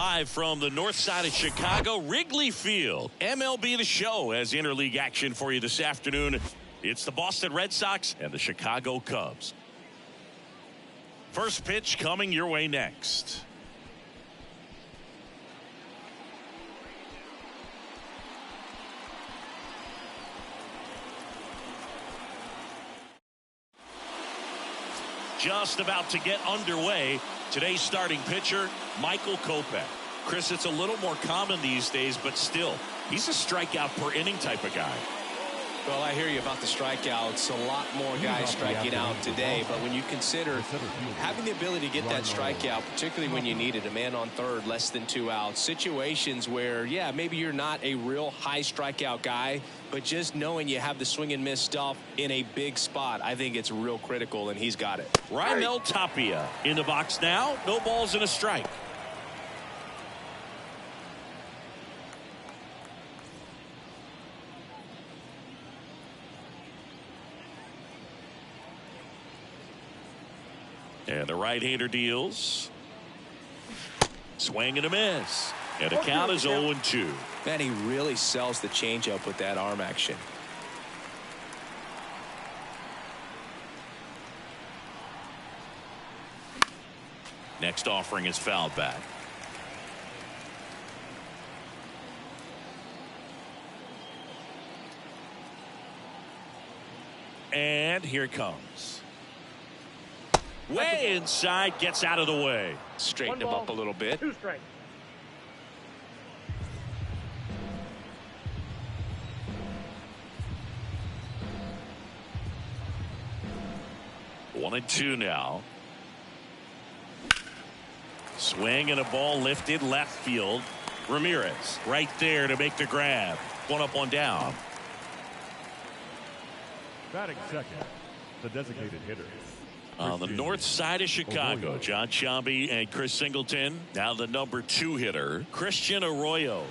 Live from the north side of Chicago, Wrigley Field. MLB The Show has interleague action for you this afternoon. It's the Boston Red Sox and the Chicago Cubs. First pitch coming your way next. Just about to get underway. Today's starting pitcher, Michael Kopech. Chris, it's a little more common these days, but still, he's a strikeout per inning type of guy. Well, I hear you about the strikeouts. A lot more guys striking out today, but when you consider having the ability to get that strikeout, particularly when you need it, a man on third, less than 2 outs, situations where, yeah, maybe you're not a real high strikeout guy, but just knowing you have the swing and miss stuff in a big spot, I think it's real critical, and he's got it. Raimel Tapia in the box now. No balls and a strike. And the right-hander deals. Swing and a miss. And the count is 0-2. Man, he really sells the changeup with that arm action. Next offering is fouled back. And here it comes. Way inside, gets out of the way. Straighten him up a little bit. 2 strikes. One and two now. Swing and a ball lifted left field. Ramirez right there to make the grab. One up, one down. Batting second, the designated hitter. On the north side of Chicago, John Sciambi and Chris Singleton. Now the number 2 hitter, Christian Arroyo.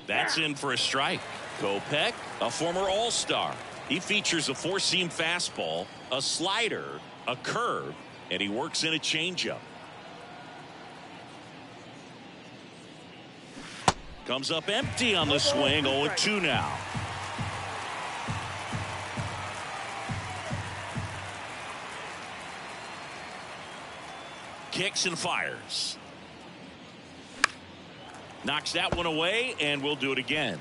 That's in for a strike. Kopech, a former All-Star. He features a 4-seam fastball, a slider, a curve, and he works in a changeup. Comes up empty on the swing. 0-2 now. Kicks and fires. Knocks that one away, and we'll do it again.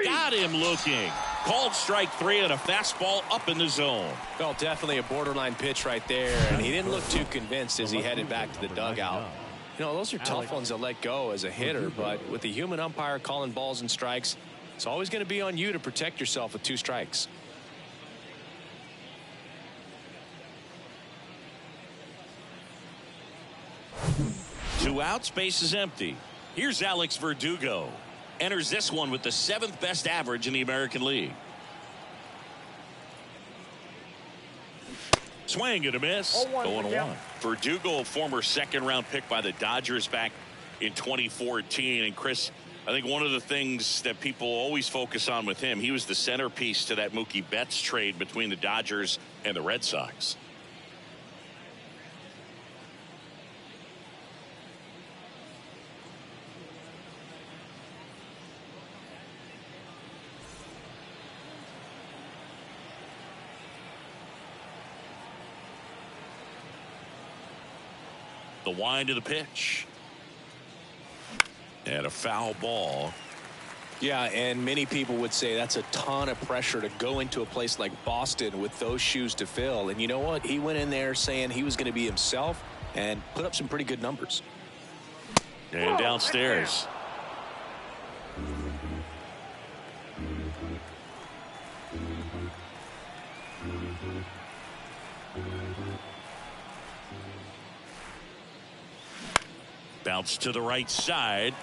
Got him looking. Called strike 3 and a fastball up in the zone. Well, definitely a borderline pitch right there, and he didn't look too convinced as he headed back to the dugout. You know, those are tough ones to let go as a hitter, but with the human umpire calling balls and strikes, it's always going to be on you to protect yourself with 2 strikes. Two outs, base is empty. Here's Alex Verdugo. Enters this one with the 7th best average in the American League. Swing and a miss. 0-1. Verdugo, a former 2nd-round pick by the Dodgers back in 2014. And Chris, I think one of the things that people always focus on with him, he was the centerpiece to that Mookie Betts trade between the Dodgers and the Red Sox. The wind of the pitch. And a foul ball. Yeah, and many people would say that's a ton of pressure to go into a place like Boston with those shoes to fill. And you know what? He went in there saying he was going to be himself and put up some pretty good numbers. And downstairs. Bounce to the right side.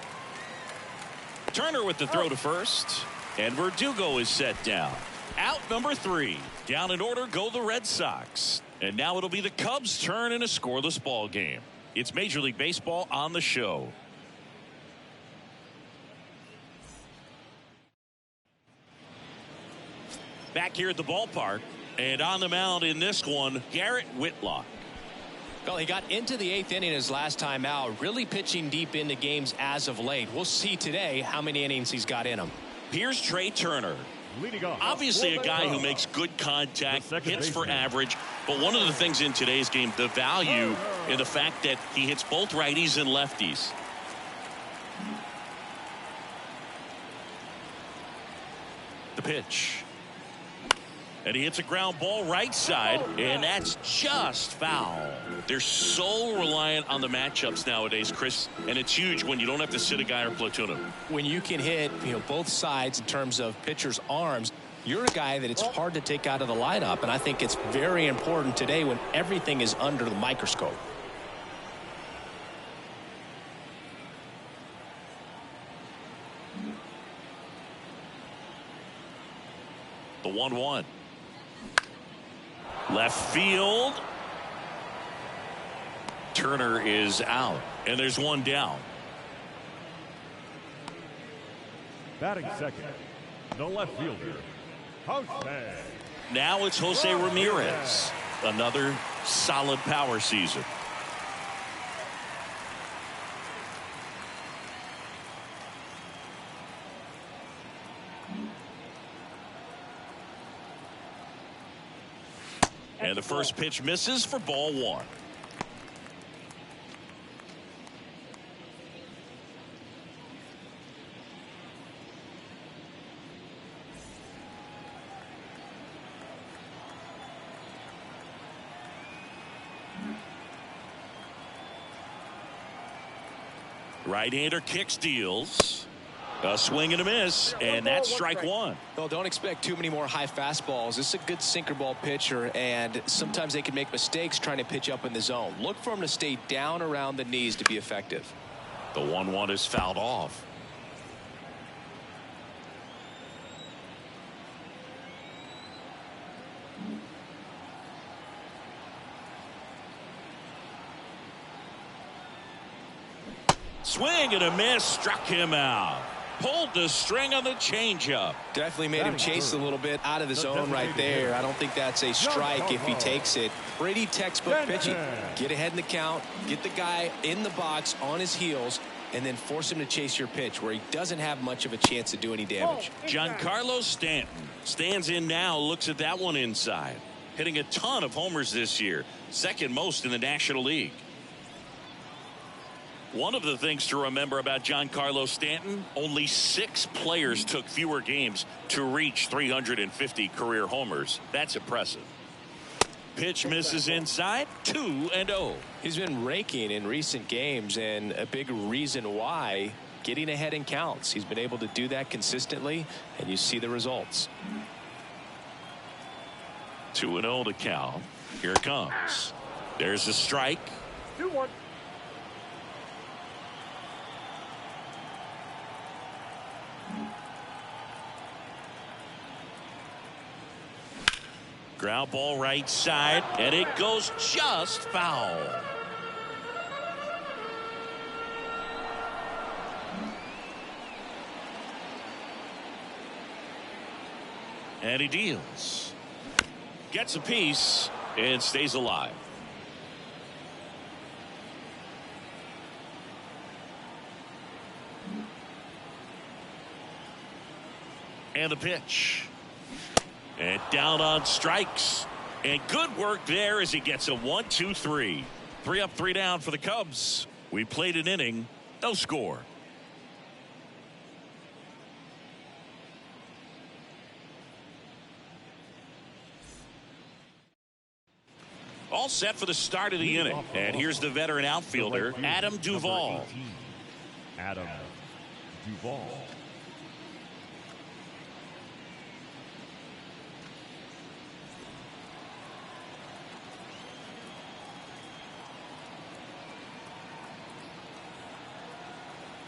Turner with the throw to first. And Verdugo is set down. Out number 3. Down in order go the Red Sox. And now it'll be the Cubs' turn in a scoreless ball game. It's Major League Baseball on the show. Back here at the ballpark, and on the mound in this one, Garrett Whitlock. Well, he got into the 8th inning his last time out, really pitching deep into games as of late. We'll see today how many innings he's got in him. Here's Trey Turner. Obviously a guy who makes good contact, hits for average, but one of the things in today's game, the value in the fact that he hits both righties and lefties. The pitch. And he hits a ground ball right side, and that's just foul. They're so reliant on the matchups nowadays, Chris, and it's huge when you don't have to sit a guy or platoon him. When you can hit, both sides in terms of pitchers' arms, you're a guy that it's hard to take out of the lineup, and I think it's very important today when everything is under the microscope. The 1-1. Left field. Turner is out, and there's one down. Batting second, the left fielder, Jose. Now it's Jose Ramirez. Another solid power season. And the first pitch misses for ball one. Right-hander kicks, deals. A swing and a miss, and that's strike one. Well, don't expect too many more high fastballs. This is a good sinker ball pitcher, and sometimes they can make mistakes trying to pitch up in the zone. Look for him to stay down around the knees to be effective. The 1-1 is fouled off. Swing and a miss, struck him out. Pulled the string on the changeup. Definitely made him chase a little bit out of the zone right there. I don't think that's a strike if he takes it. Pretty textbook pitching. Get ahead in the count, get the guy in the box on his heels, and then force him to chase your pitch where he doesn't have much of a chance to do any damage. Giancarlo Stanton stands in now, looks at that one inside. Hitting a ton of homers this year, second most in the National League. One of the things to remember about Giancarlo Stanton, only 6 players took fewer games to reach 350 career homers. That's impressive. Pitch misses inside, 2-0. He's been raking in recent games, and a big reason why, getting ahead in counts. He's been able to do that consistently, and you see the results. 2-0 to count. Here it comes. There's a strike. 2-1. Ground ball right side, and it goes just foul. And he deals. Gets a piece and stays alive. And the pitch. And down on strikes. And good work there as he gets a 1-2-3. 3 up, 3 down for the Cubs. We played an inning, no score. All set for the start of the inning. And here's the veteran outfielder, Adam Duvall. Adam Duvall.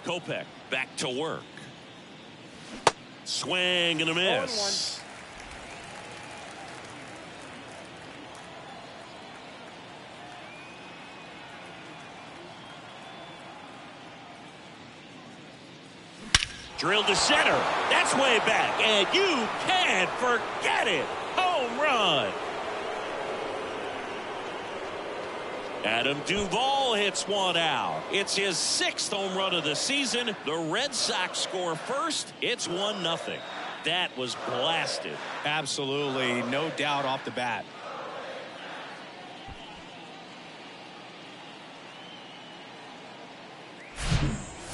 Kopech back to work. Swing and a miss. Drilled to center. That's way back. And you can't forget it. Home run. Adam Duvall hits one out. It's his 6th home run of the season. The Red Sox score first. It's 1-0. That was blasted. Absolutely. No doubt off the bat.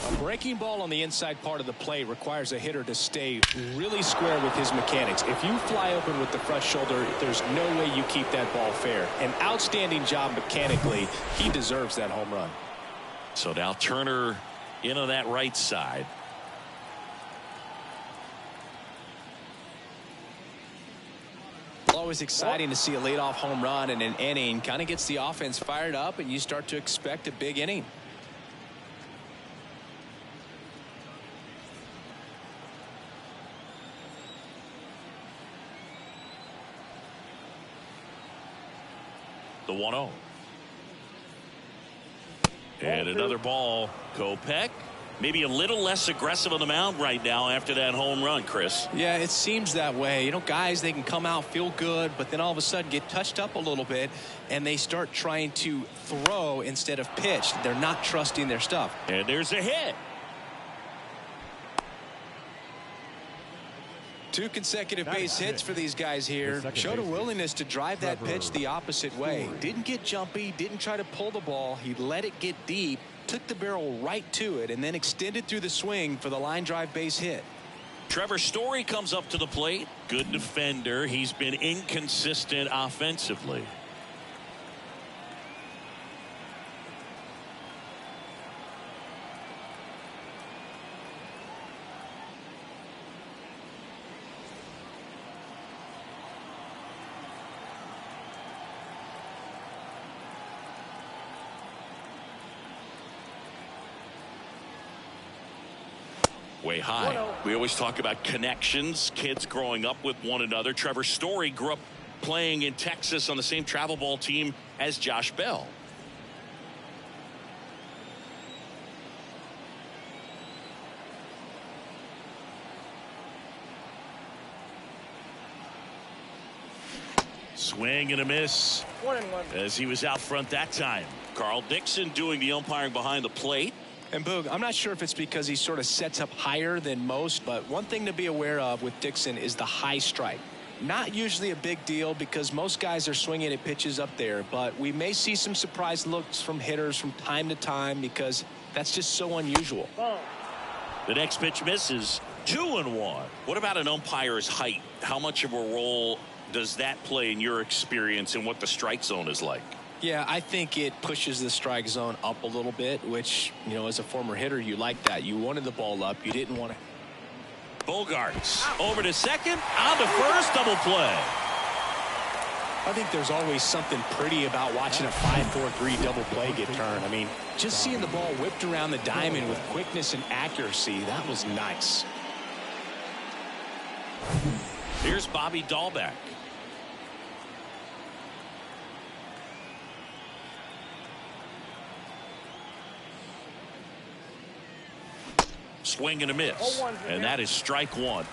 A breaking ball on the inside part of the plate requires a hitter to stay really square with his mechanics. If you fly open with the front shoulder, there's no way you keep that ball fair. An outstanding job mechanically. He deserves that home run. So now Turner into that right side. Always exciting to see a leadoff home run in an inning. Kind of gets the offense fired up, and you start to expect a big inning. The 1-0. And another ball. Kopech maybe a little less aggressive on the mound right now after that home run, Chris. Yeah, it seems that way. You know, guys, they can come out, feel good, but then all of a sudden get touched up a little bit, and they start trying to throw instead of pitch. They're not trusting their stuff. And there's a hit. 2 consecutive base hits for these guys here. Showed a willingness to drive that pitch the opposite way. Didn't get jumpy, didn't try to pull the ball. He let it get deep, took the barrel right to it, and then extended through the swing for the line drive base hit. Trevor Story comes up to the plate. Good defender. He's been inconsistent offensively. Way high. We always talk about connections, kids growing up with one another. Trevor Story grew up playing in Texas on the same travel ball team as Josh Bell. Swing and a miss. 1-1. As he was out front that time. Carl Dixon doing the umpiring behind the plate. And Boog, I'm not sure if it's because he sort of sets up higher than most, but one thing to be aware of with Dixon is the high strike. Not usually a big deal because most guys are swinging at pitches up there, but we may see some surprise looks from hitters from time to time because that's just so unusual. The next pitch misses. 2-1. What about an umpire's height? How much of a role does that play in your experience and what the strike zone is like? Yeah, I think it pushes the strike zone up a little bit, which, you know, as a former hitter, you like that. You wanted the ball up. You didn't want to. Bogarts over to second, on to first, double play. I think there's always something pretty about watching a 5-4-3 double play get turned. I mean, just seeing the ball whipped around the diamond with quickness and accuracy, that was nice. Here's Bobby Dahlbeck. Swing and a miss. And that is strike one.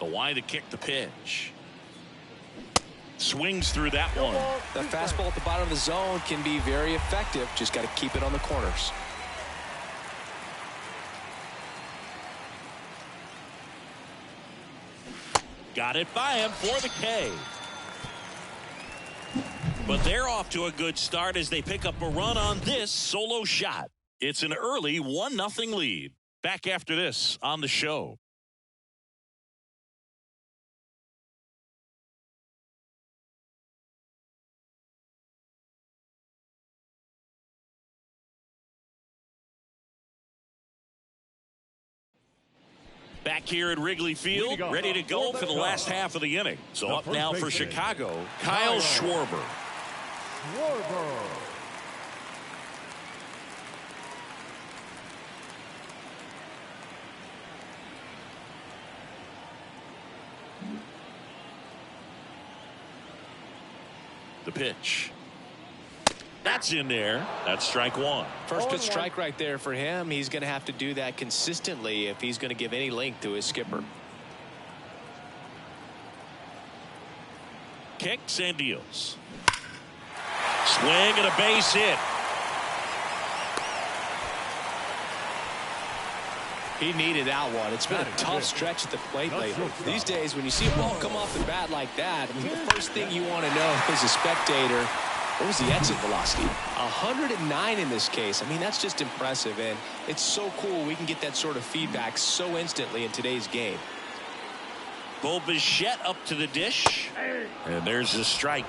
The wide to kick the pitch. Swings through that one. The fastball at the bottom of the zone can be very effective. Just got to keep it on the corners. Got it by him for the K. But they're off to a good start as they pick up a run on this solo shot. It's an early 1-0 lead. Back after this on the show. Back here at Wrigley Field, ready to go for the last half of the inning. So up now for Chicago, Kyle Schwarber. The pitch. That's in there. That's strike one. First pitch strike right there for him. He's going to have to do that consistently if he's going to give any length to his skipper. Kicks and deals. Swing and a base hit. He needed that one. It's been a tough stretch at the plate lately. These days, when you see a ball come off the bat like that, I mean, the first thing you want to know as a spectator, what was the exit velocity? 109 in this case. I mean, that's just impressive, and it's so cool we can get that sort of feedback so instantly in today's game. Bo Bichette up to the dish, and there's the strike.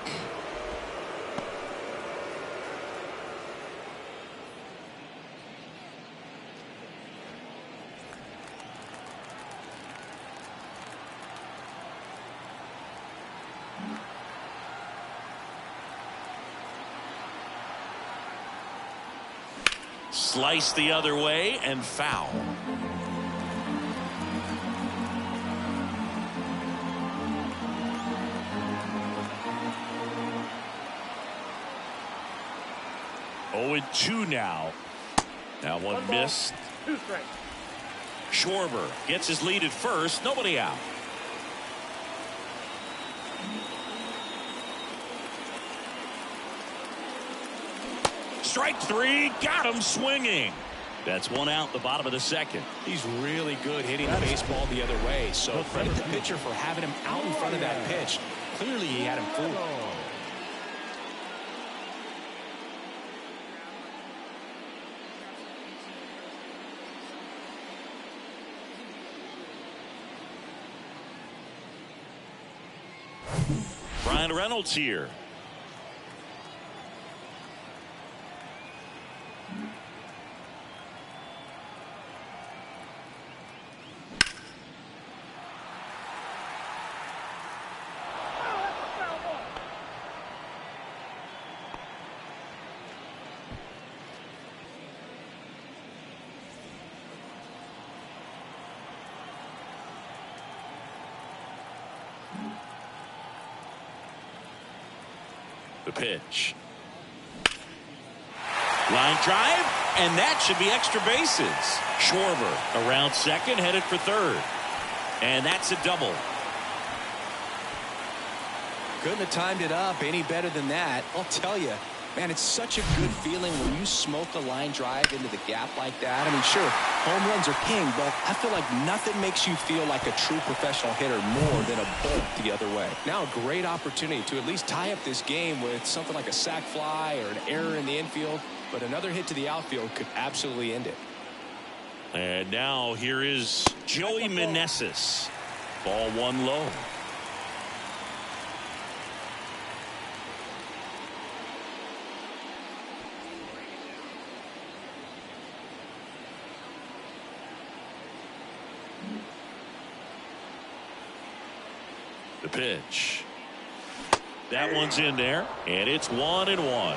Slice the other way and foul. Oh, and 2 now. That one missed. Schwarber gets his lead at first. Nobody out. Strike 3, got him swinging. That's 1 out, the bottom of the second. He's really good hitting the baseball the other way. So credit the pitcher for having him out in front of that pitch. Clearly he had him fooled. Brian Reynolds here. The pitch. Line drive, and that should be extra bases. Schwarber around second, headed for third. And that's a double. Couldn't have timed it up any better than that. I'll tell you, man, it's such a good feeling when you smoke a line drive into the gap like that. I mean, sure, home runs are king, but I feel like nothing makes you feel like a true professional hitter more than a bolt the other way. Now a great opportunity to at least tie up this game with something like a sac fly or an error in the infield, but another hit to the outfield could absolutely end it. And now here is Joey Meneses. Ball 1 low. The pitch. That one's in there, and it's 1-1.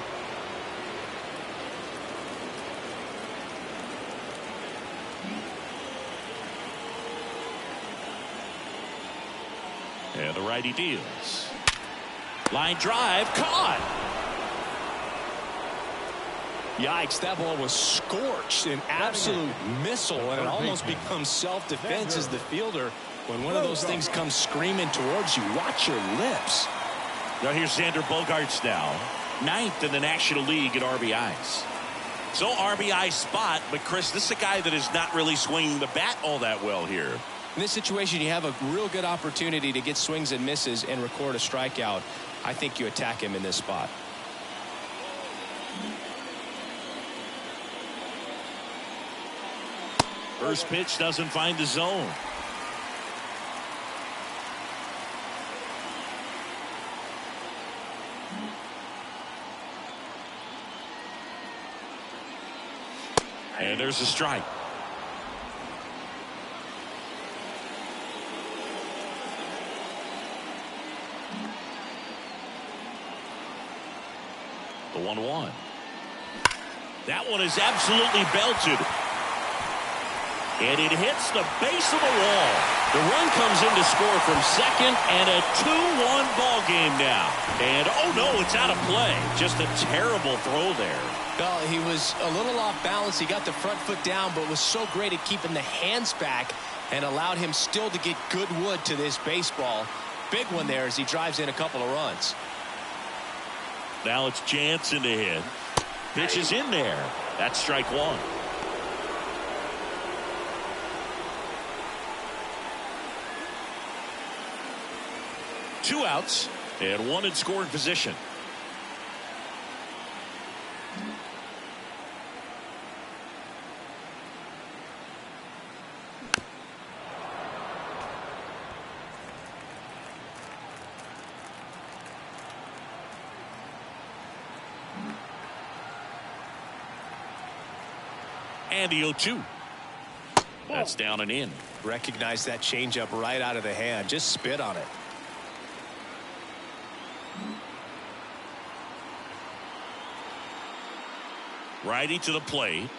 And the righty deals. Line drive, caught. Yikes, that ball was scorched, an absolute missile, and it almost becomes self-defense as the fielder. When one of those things comes screaming towards you, watch your lips. Now here's Xander Bogaerts now, 9th in the National League at RBIs. So RBI spot, but Chris, this is a guy that is not really swinging the bat all that well here. In this situation, you have a real good opportunity to get swings and misses and record a strikeout. I think you attack him in this spot. First pitch doesn't find the zone. And there's a strike. The 1-1. That one is absolutely belted. and it hits the base of the wall. The run comes in to score from second, and a 2-1 ball game now. And oh no, it's out of play. Just a terrible throw there. Well, he was a little off balance. He got the front foot down, but was so great at keeping the hands back and allowed him still to get good wood to this baseball. Big one there as he drives in a couple of runs. Now it's Jansen to hit. Pitch is in there. That's strike one. Two outs and one in scoring position. And the 0-2. That's down and in. Recognize that changeup right out of the hand. Just spit on it. Righty to the plate.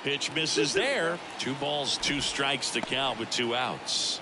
Pitch misses there. 2 balls, 2 strikes to count with 2 outs.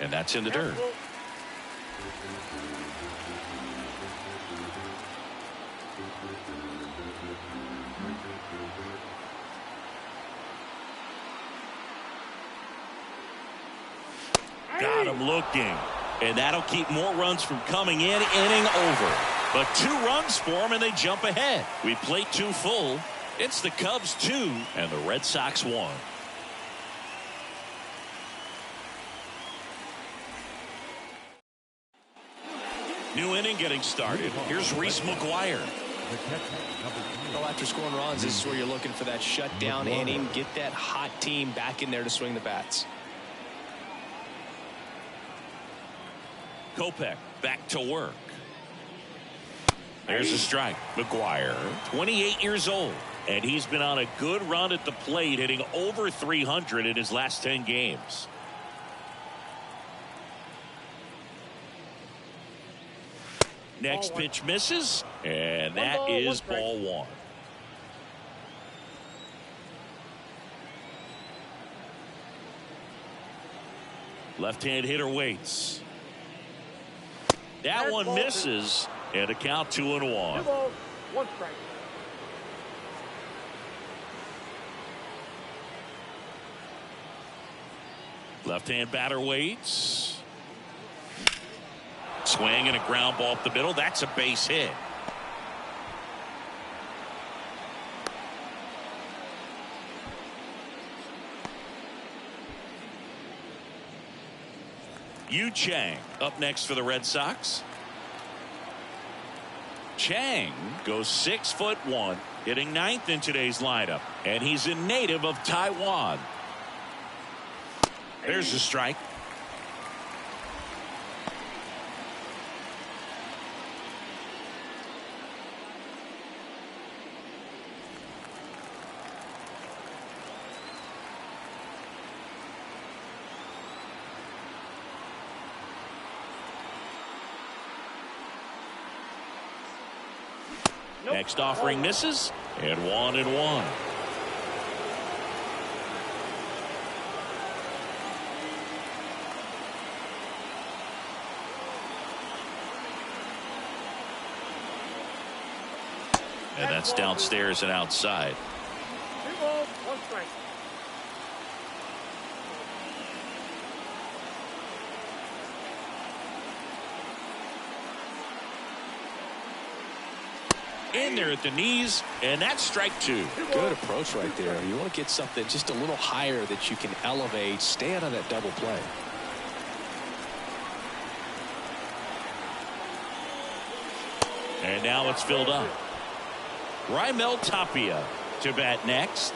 And that's in the dirt. Got him looking. And that'll keep more runs from coming in. Inning over. But 2 runs for him and they jump ahead. We play 2 full. It's the Cubs 2 and the Red Sox 1. New inning getting started. Here's Reese McGuire. Well, after scoring runs, this is where you're looking for that shutdown inning. Get that hot team back in there to swing the bats. Kopech back to work. There's a strike. McGuire, 28 years old, and he's been on a good run at the plate, hitting over 300 in his last 10 games. Next pitch misses, and that is ball 1. Left-hand hitter waits. That one misses, and a count 2-1. 1 strike. Left-hand batter waits. Swing and a ground ball up the middle. That's a base hit. Yu Chang up next for the Red Sox. Chang goes 6'1", hitting 9th in today's lineup, and he's a native of Taiwan. There's a strike. Next offering misses, and 1-1. And that's downstairs and outside. 2 balls, 1 strike. In there at the knees, and that's strike 2. Good approach right there. You want to get something just a little higher that you can elevate. Stay out of that double play. And now it's filled up. Raimel Tapia to bat next.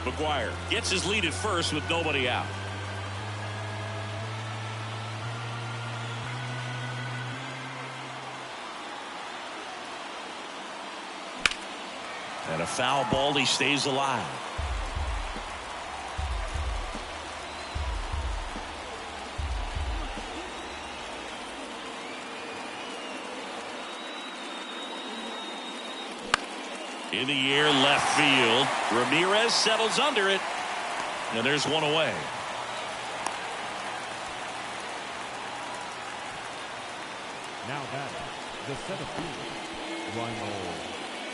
McGuire gets his lead at first with nobody out. And a foul ball. He stays alive. In the air, left field. Ramirez settles under it. And there's one away. Now batting, the center fielder, Ronald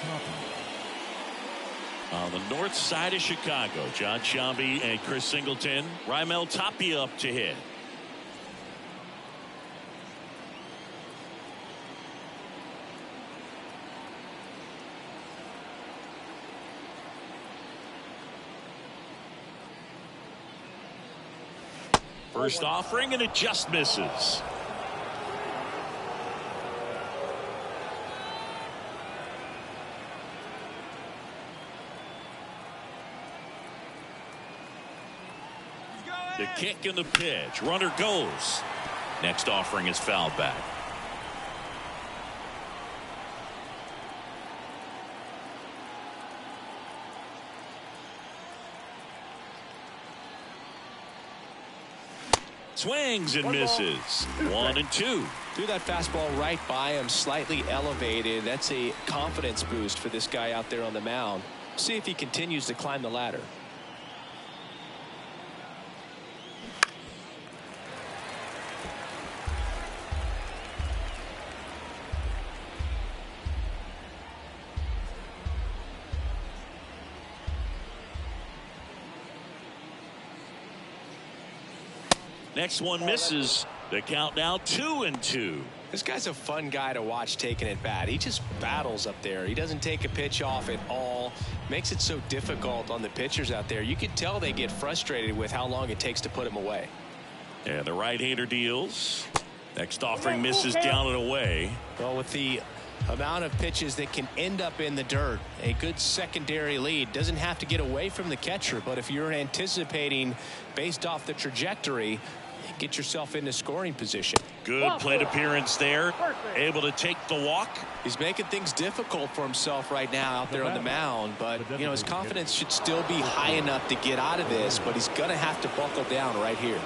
Tapia. On the north side of Chicago, John Sciambi and Chris Singleton. Raimel Tapia up to hit. First offering, and it just misses. The kick and the pitch. Runner goes. Next offering is fouled back. Swings and misses. 1-2. Threw that fastball right by him, slightly elevated. That's a confidence boost for this guy out there on the mound. See if he continues to climb the ladder. Next one misses. The count now 2-2. This guy's a fun guy to watch taking at bat. He just battles up there. He doesn't take a pitch off at all. Makes it so difficult on the pitchers out there. You can tell they get frustrated with how long it takes to put him away. And the right-hander deals. Next offering misses down and away. Well, with the amount of pitches that can end up in the dirt, a good secondary lead. Doesn't have to get away from the catcher, but if you're anticipating based off the trajectory, get yourself into scoring position. Good plate appearance there. Able to take the walk. He's making things difficult for himself right now out there on the mound, but you know, his confidence should still be high enough to get out of this, but he's going to have to buckle down right here.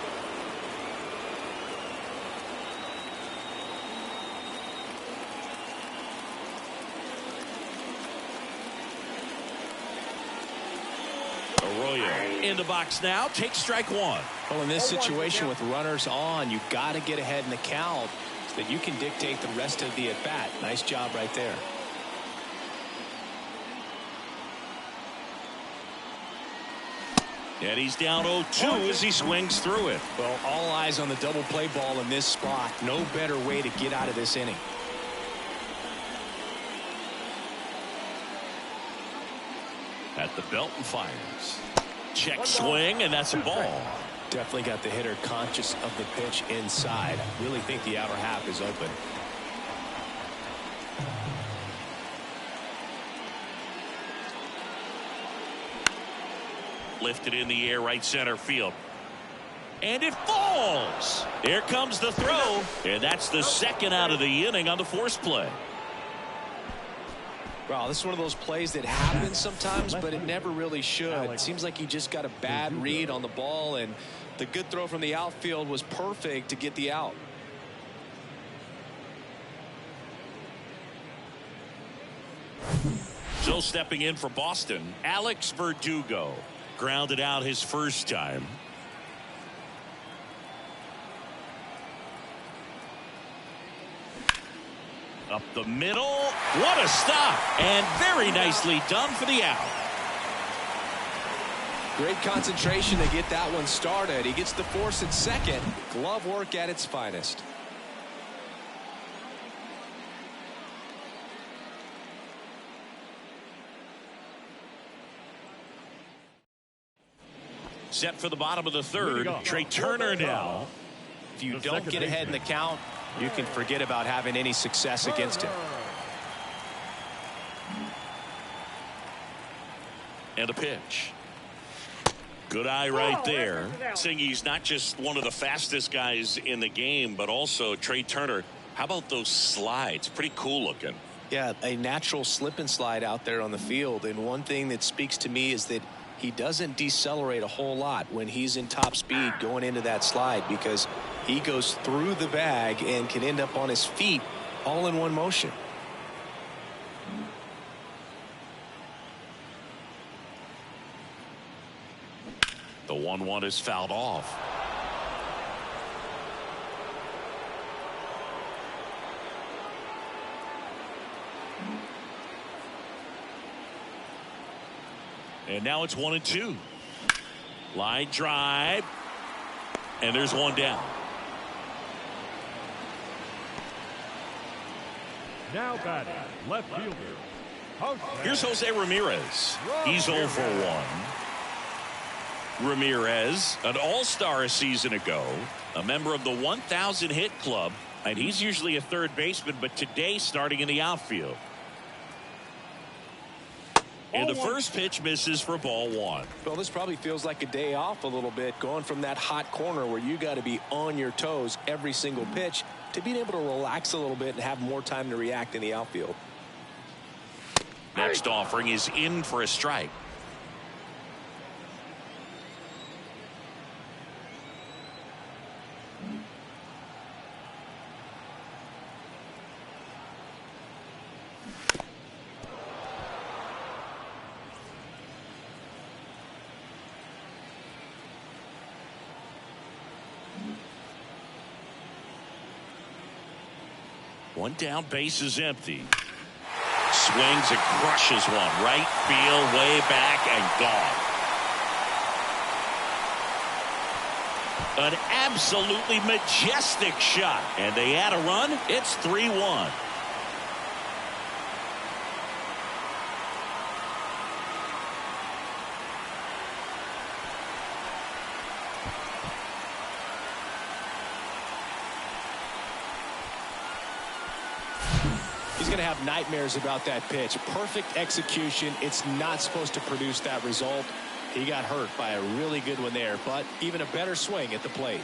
In the box now, takes strike one. Well, in this situation with runners on, you've got to get ahead in the count so that you can dictate the rest of the at-bat. Nice job right there. And he's down 0-2 as he swings through it. Well, all eyes on the double play ball in this spot. No better way to get out of this inning. At the belt and fires. Check swing, and that's a ball. Definitely got the hitter conscious of the pitch inside. Really think the outer half is open. Lifted in the air, right center field. And it falls. Here comes the throw. And that's the second out of the inning on the force play. Wow, this is one of those plays that happens sometimes, but it never really should. It seems like he just got a bad read on the ball, and the good throw from the outfield was perfect to get the out. So stepping in for Boston, Alex Verdugo. Grounded out his first time. Up the middle. What a stop. And very nicely done for the out. Great concentration to get that one started. He gets the force at second. Glove work at its finest. Set for the bottom of the third. Trey Turner now. If you don't get ahead in the count, you can forget about having any success against him. And a pitch. Good eye right there. Saying he's not just one of the fastest guys in the game, but also Trey Turner. How about those slides? Pretty cool looking. Yeah, a natural slip and slide out there on the field. And one thing that speaks to me is that he doesn't decelerate a whole lot when he's in top speed going into that slide, because he goes through the bag and can end up on his feet all in one motion. The 1-1 is fouled off. And now it's 1-2. Line drive. And there's one down. Now batting, left fielder. Here's Jose Ramirez. He's 0 for 1. Ramirez, an all-star a season ago, a member of the 1,000 hit club, and he's usually a third baseman, but today starting in the outfield. And the first pitch misses for ball 1. Well, this probably feels like a day off a little bit, going from that hot corner where you got to be on your toes every single pitch to being able to relax a little bit and have more time to react in the outfield. Next offering is in for a strike. One down, base is empty. Swings and crushes one. Right field, way back, and gone. An absolutely majestic shot. And they add a run. It's 3-1. He's going to have nightmares about that pitch. Perfect execution. It's not supposed to produce that result. He got hurt by a really good one there, but even a better swing at the plate.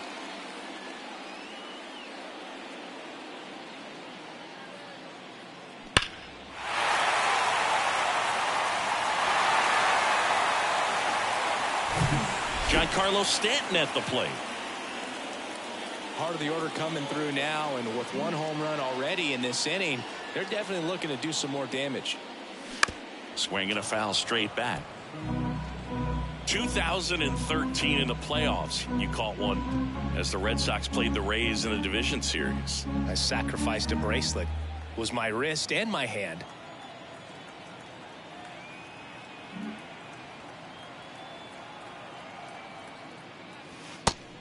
Giancarlo Stanton at the plate. Part of the order coming through now, and with one home run already in this inning, they're definitely looking to do some more damage. Swing and a foul straight back. 2013 in the playoffs, you caught one as the Red Sox played the Rays in the division series. I sacrificed a bracelet. It was my wrist and my hand.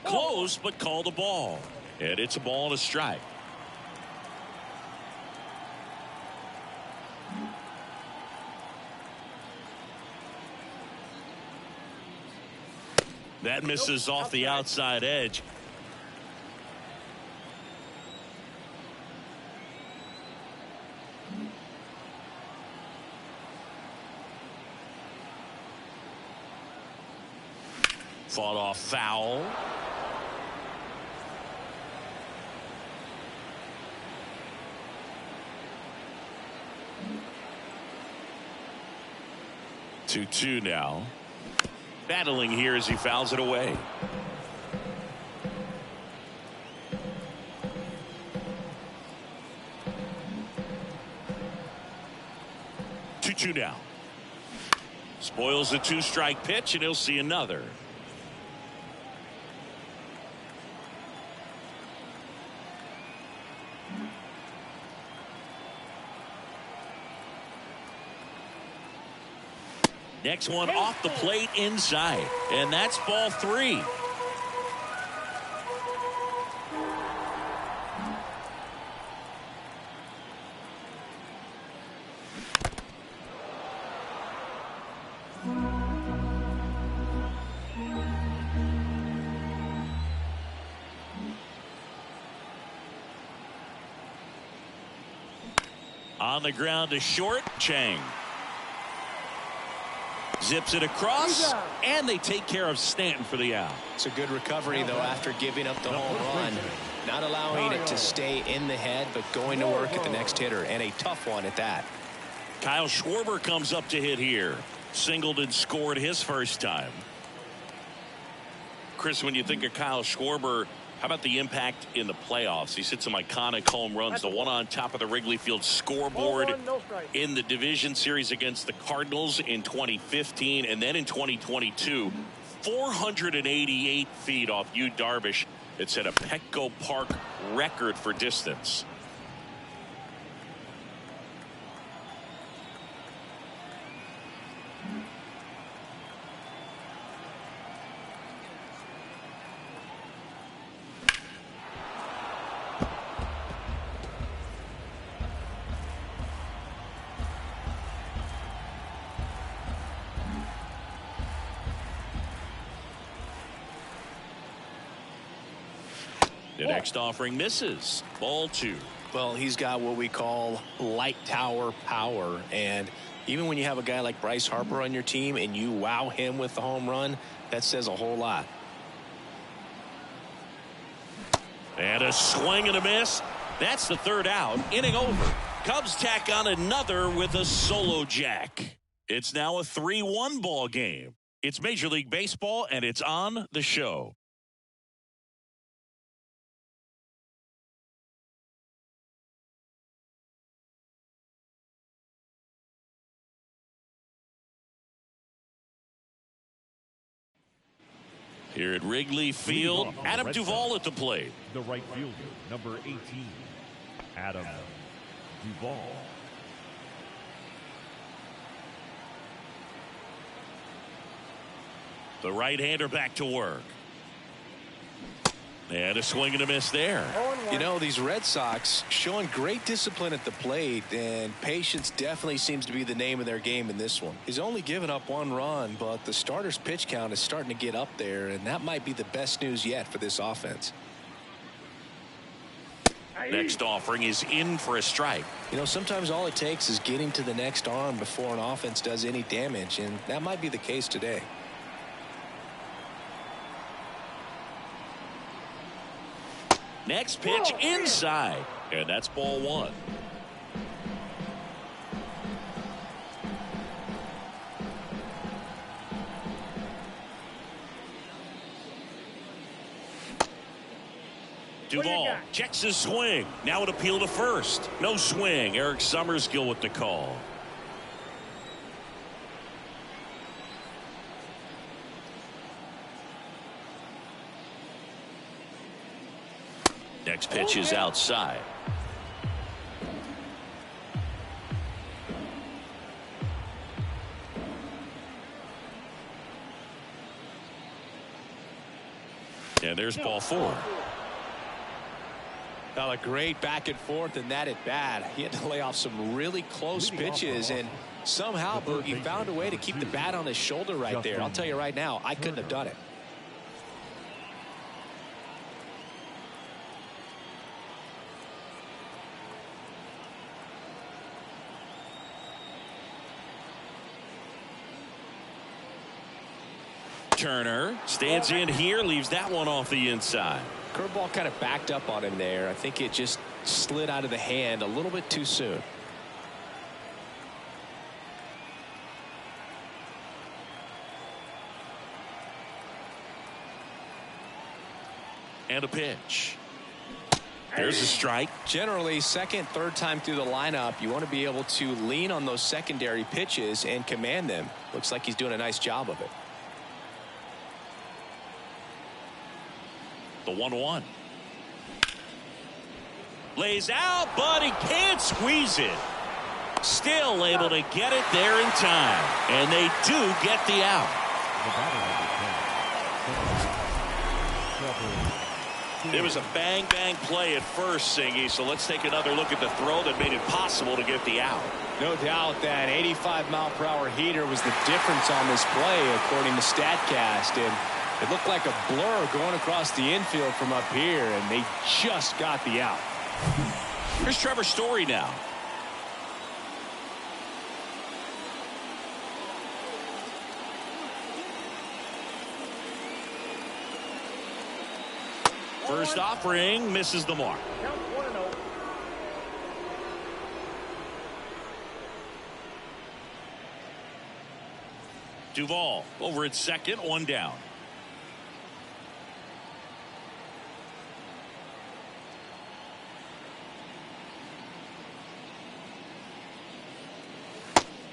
Close, but called a ball. And it's a ball and a strike. That misses off the outside edge. Fought off foul. Two now. Battling here as he fouls it away. Two now. Spoils the two-strike pitch, and he'll see another. Next one off the plate inside, and that's ball 3. On the ground to short, Chang. Zips it across, and they take care of Stanton for the out. It's a good recovery, though, after giving up the home run. Not allowing it to stay in the head, but going to work at the next hitter, and a tough one at that. Kyle Schwarber comes up to hit here. Singled and scored his first time. Chris, when you think of Kyle Schwarber, how about the impact in the playoffs? He's hit some iconic home runs. The one on top of the Wrigley Field scoreboard in the division series against the Cardinals in 2015. And then in 2022, 488 feet off Yu Darvish. It set a Petco Park record for distance. The next offering misses. Ball 2. Well, he's got what we call light tower power. And even when you have a guy like Bryce Harper on your team and you wow him with the home run, that says a whole lot. And a swing and a miss. That's the third out. Inning over. Cubs tack on another with a solo jack. It's now a 3-1 ball game. It's Major League Baseball, and it's on the show. Here at Wrigley Field, Adam Duvall at the plate. The right fielder, number 18, Adam Duvall. The right-hander back to work. And a swing and a miss there. You know, these Red Sox showing great discipline at the plate, and patience definitely seems to be the name of their game in this one. He's only given up 1 run, but the starter's pitch count is starting to get up there, and that might be the best news yet for this offense. Next offering is in for a strike. You know, sometimes all it takes is getting to the next arm before an offense does any damage, and that might be the case today. Next pitch inside, and that's ball 1. Duvall checks his swing. Now an appeal to first. No swing. Eric Summerskill with the call. Next pitch is outside. And there's ball 4. Well, a great back and forth in that at bat. He had to lay off some really close pitches, and somehow Boogie found a way to keep the bat on his shoulder right there. I'll tell you right now, I couldn't have done it. Turner stands in here, leaves that one off the inside. Curveball kind of backed up on him there. I think it just slid out of the hand a little bit too soon. And a pitch. There's a strike. Generally, second, third time through the lineup, you want to be able to lean on those secondary pitches and command them. Looks like he's doing a nice job of it. The 1-1. Lays out, but he can't squeeze it. Still able to get it there in time. And they do get the out. It was a bang-bang play at first, Singy, so let's take another look at the throw that made it possible to get the out. No doubt that 85-mile-per-hour heater was the difference on this play, according to StatCast. And it looked like a blur going across the infield from up here, and they just got the out. Here's Trevor Story now. First offering misses the mark. Count 1-0. Duvall over at second, one down.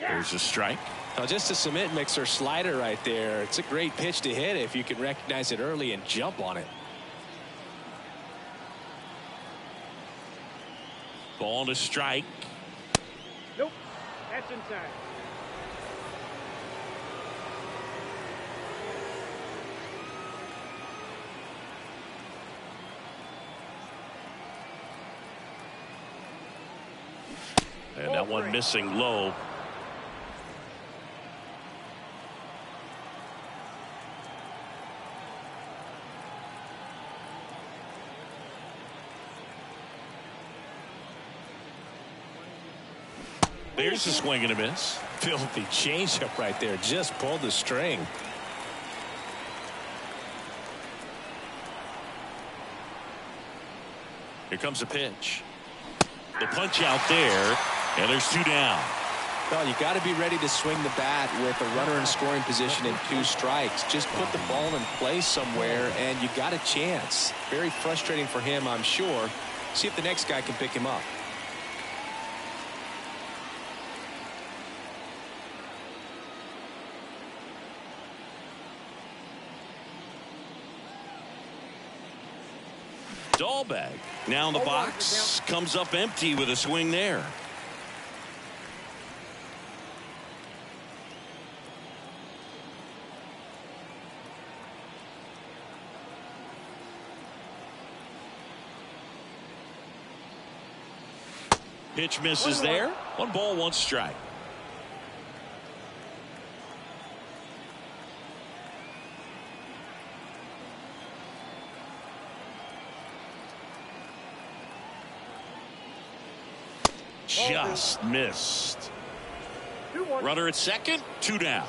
There's a strike. Now just a cement mixer slider right there. It's a great pitch to hit if you can recognize it early and jump on it. Ball to strike. Nope. That's inside. And that one missing low. There's a swing and a miss. Filthy changeup right there. Just pulled the string. Here comes a pitch. The punch out there, and there's two down. Well, you got to be ready to swing the bat with a runner in scoring position and 2 strikes. Just put the ball in place somewhere, and you got a chance. Very frustrating for him, I'm sure. See if the next guy can pick him up. Dahlbeck now in the box, comes up empty with a swing there. Pitch misses there. 1 ball, 1 strike. Just missed. 2-1. Runner at second, 2 down.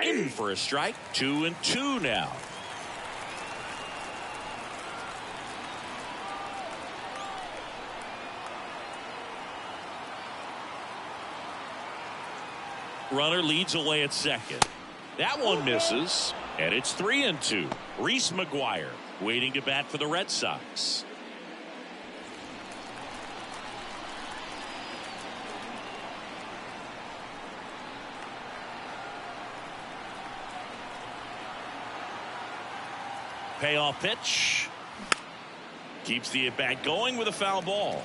In for a strike, 2-2 now. Runner leads away at second. That one misses, and it's 3-2. Reese McGuire waiting to bat for the Red Sox. Payoff pitch. Keeps the at-bat going with a foul ball.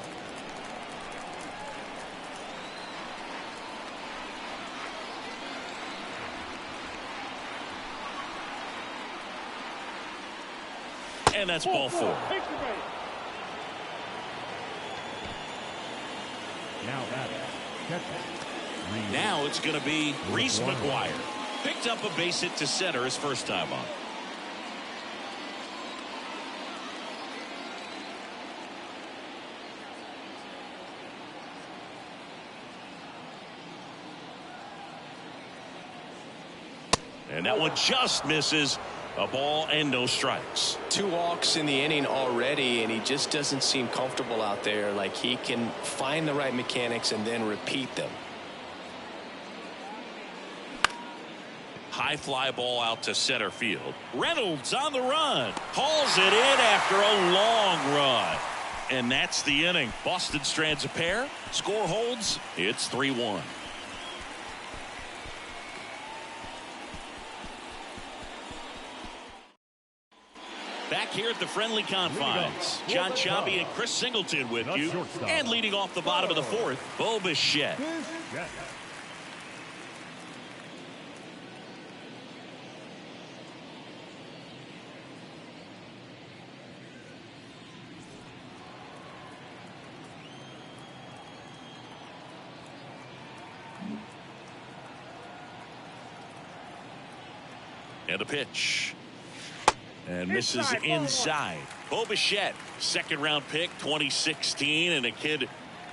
And that's ball 4. Now it's going to be Reese McGuire. Picked up a base hit to center his first time on. And that one just misses. A ball and no strikes. 2 walks in the inning already, and he just doesn't seem comfortable out there. Like he can find the right mechanics and then repeat them. High fly ball out to center field. Reynolds on the run. Hauls it in after a long run. And that's the inning. Boston strands a pair. Score holds. It's 3-1. Back here at the friendly confines, John Chabi and Chris Singleton with you. And leading off the bottom of the 4th, Bo Bichette. And a pitch. And misses inside. Bo Bichette, 2nd round pick, 2016, and a kid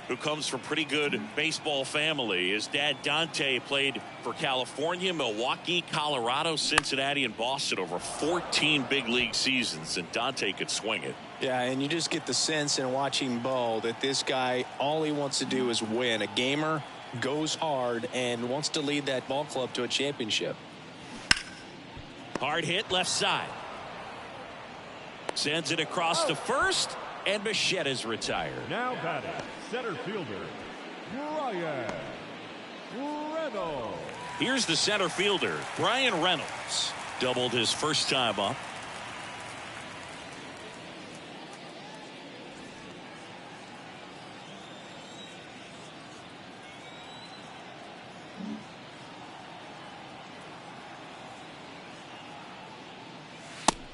who comes from pretty good baseball family. His dad, Dante, played for California, Milwaukee, Colorado, Cincinnati, and Boston over 14 big league seasons, and Dante could swing it. Yeah, and you just get the sense in watching Bo that this guy, all he wants to do is win. A gamer, goes hard, and wants to lead that ball club to a championship. Hard hit left side. Sends it across to first, and Bichette is retired. Now batting, center fielder, Brian Reynolds. Here's the center fielder, Brian Reynolds. Doubled his first time up.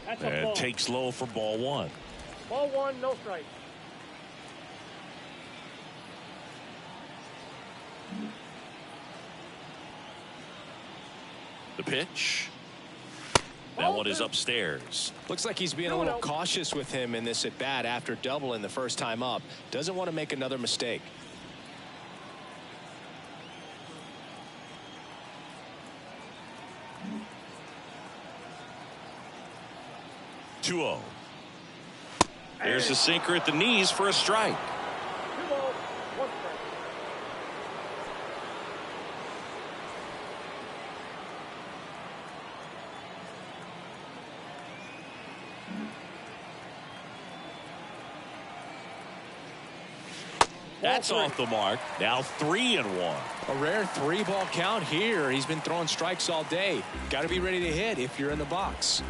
That's a And ball. takes low for ball one. Ball one, no strike. The pitch. That one is upstairs. Looks like he's being a little cautious with him in this at bat after doubling the first time up. Doesn't want to make another mistake. Two-0. There's a sinker at the knees for a strike. 2 balls, 1 strike. That's off the mark. Now 3-1. A rare 3-ball count here. He's been throwing strikes all day. Got to be ready to hit if you're in the box.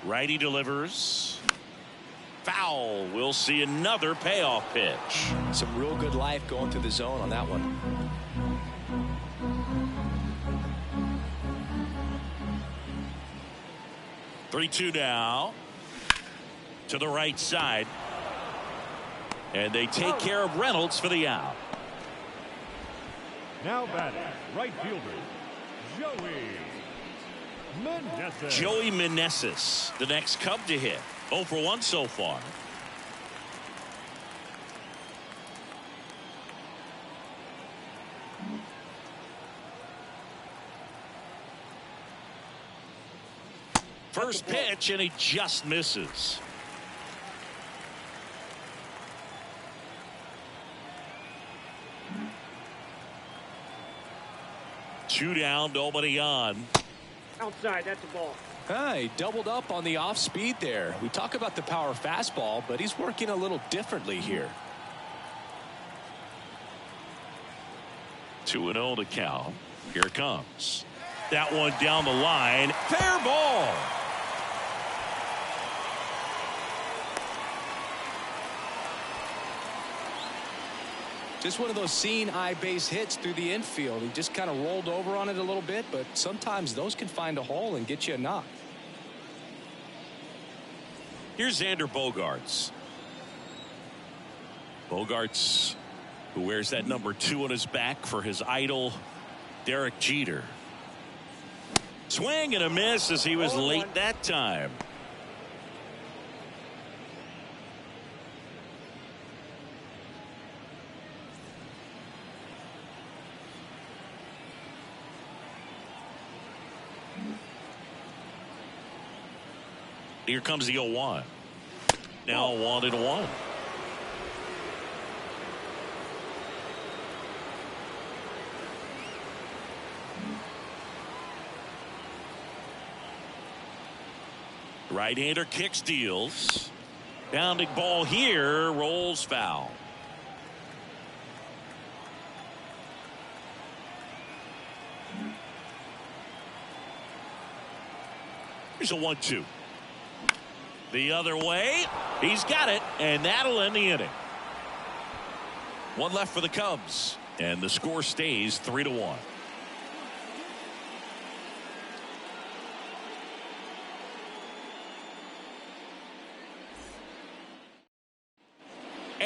Righty delivers. Foul. We'll see another payoff pitch. Some real good life going through the zone on that one. Three-two now. To the right side. And they take care of Reynolds for the out. Now batting, right fielder, Joey Meneses, the next Cub to hit. 0 for 1 so far. First pitch, and he just misses. Two down, nobody on. Outside, that's a ball. He doubled up on the off speed there. We talk about the power fastball, but he's working a little differently here. 2-0 to count. Here it comes. That one down the line. Fair ball. Just one of those seeing eye base hits through the infield. He just kind of rolled over on it a little bit, but sometimes those can find a hole and get you a knock. Here's Xander Bogaerts. Bogaerts, who wears that number 2 on his back for his idol, Derek Jeter. Swing and a miss as he was late that time. Here comes the 0-1. Now 1-1. Right-hander kick steals. Bounding ball here, rolls foul. Here's a 1-2. The other way. He's got it, and that'll end the inning. One left for the Cubs, and the score stays 3-1.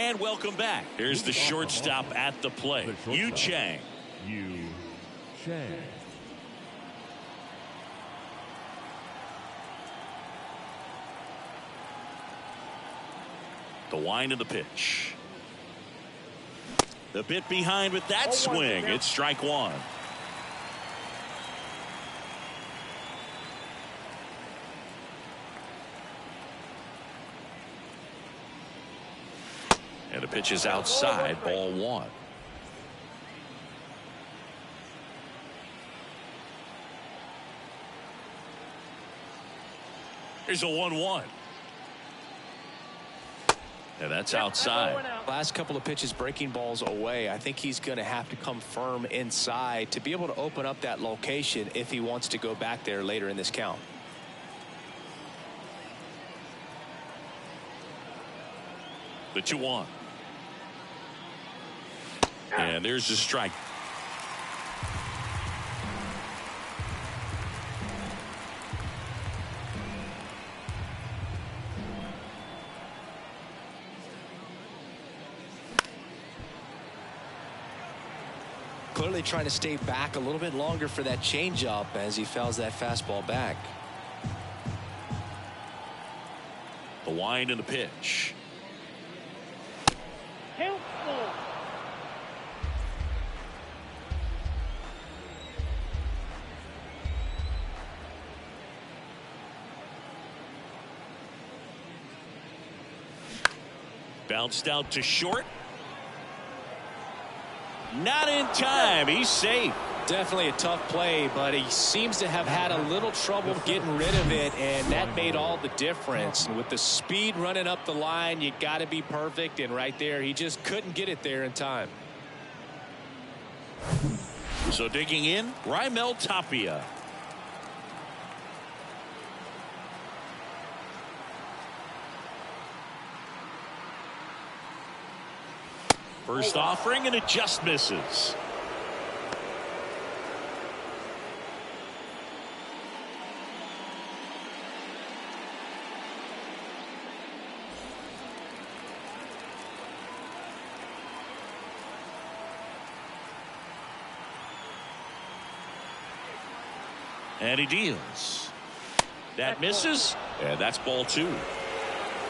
And welcome back. Here's the shortstop at the plate, Yu Chang. Yu Chang. The wind of the pitch. The bit behind with that swing. It's strike one. And the pitch is outside, ball one. Here's a 1-1. And that's outside. Last couple of pitches breaking balls away. I think he's going to have to come firm inside to be able to open up that location if he wants to go back there later in this count. The 2-1. And there's the strike. Clearly trying to stay back a little bit longer for that changeup as he fouls that fastball back. The wind and the pitch. Bounced out to short. Not in time. He's safe. Definitely a tough play, but he seems to have had a little trouble getting rid of it, and that made all the difference. With the speed running up the line, you got to be perfect, and right there, he just couldn't get it there in time. So digging in, Raimel Tapia. First offering, and it just misses. And he deals. That misses, and that's ball two.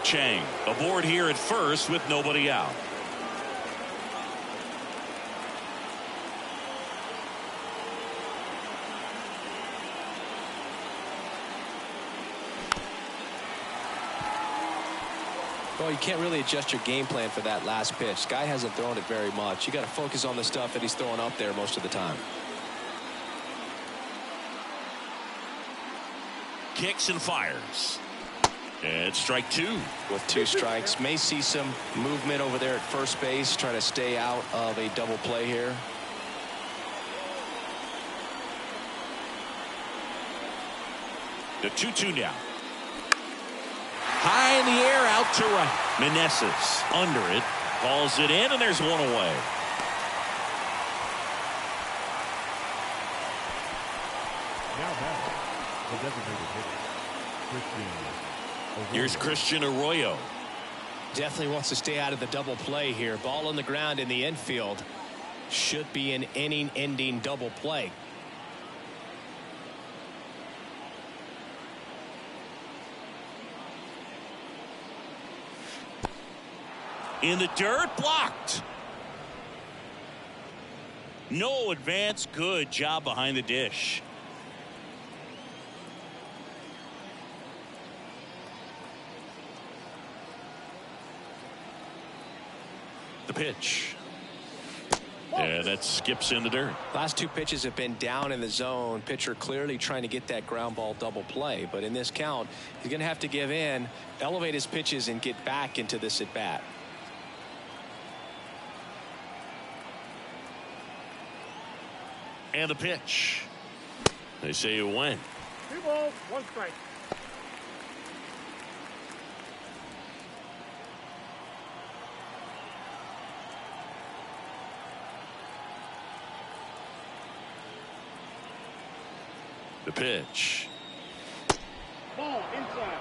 Chang aboard here at first with nobody out. Well, you can't really adjust your game plan for that last pitch. Guy hasn't thrown it very much. You got to focus on the stuff that he's throwing up there most of the time. Kicks and fires. And strike two. With two strikes, may see some movement over there at first base, trying to stay out of a double play here. The 2-2 now. High in the air, out to right. Meneses under it, calls it in, and there's one away. Now batting, the designated hitter, Here's Christian Arroyo. Definitely wants to stay out of the double play here. Ball on the ground in the infield. Should be an inning-ending double play. In the dirt, blocked. No advance, good job behind the dish. The pitch. And that skips in the dirt. Last two pitches have been down in the zone. Pitcher clearly trying to get that ground ball double play. But in this count, he's going to have to give in, elevate his pitches, and get back into this at bat. And the pitch. They say you win. 2 balls, 1 strike. The pitch. Ball inside.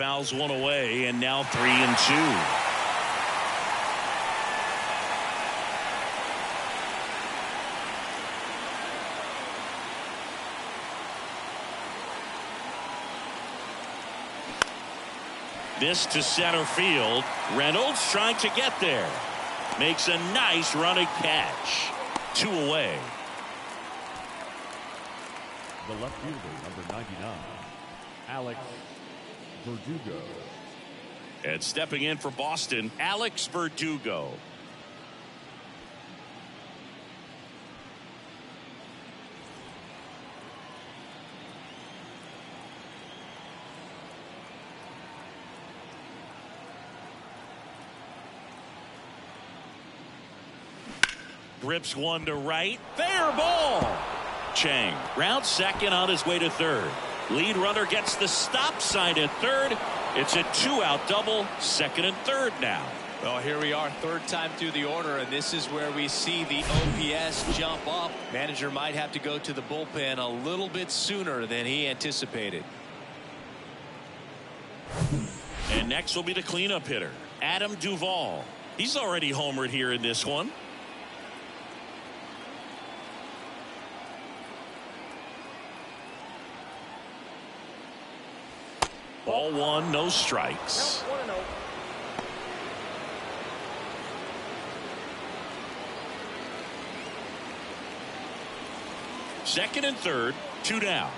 fouls one away, and now 3-2. This to center field. Reynolds trying to get there. Makes a nice running catch. 2 away. The left fielder, number 99, Alex Verdugo. And stepping in for Boston, Alex Verdugo. Rips one to right. Fair ball. Chang rounds second on his way to third. Lead runner gets the stop sign at third. It's a 2-out double. Second and third now. Well, here we are, third time through the order, and this is where we see the OPS jump up. Manager might have to go to the bullpen a little bit sooner than he anticipated. And next will be the cleanup hitter, Adam Duvall. He's already homered here in this one. Ball one, no strikes. Second and third, 2 down.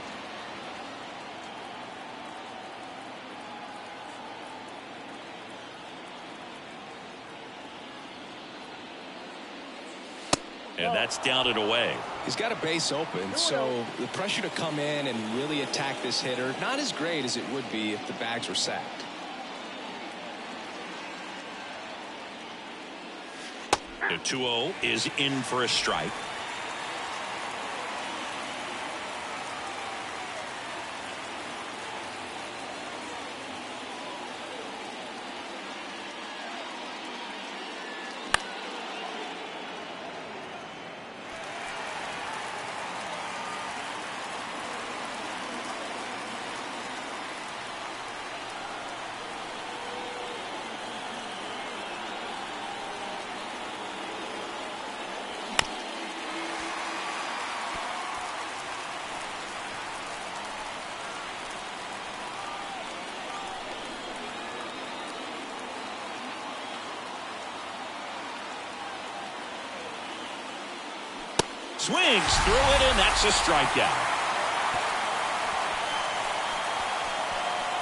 And that's down and away. He's got a base open, so the pressure to come in and really attack this hitter, not as great as it would be if the bags were sacked. The 2-0 is in for a strike. Swings through it, and that's a strikeout.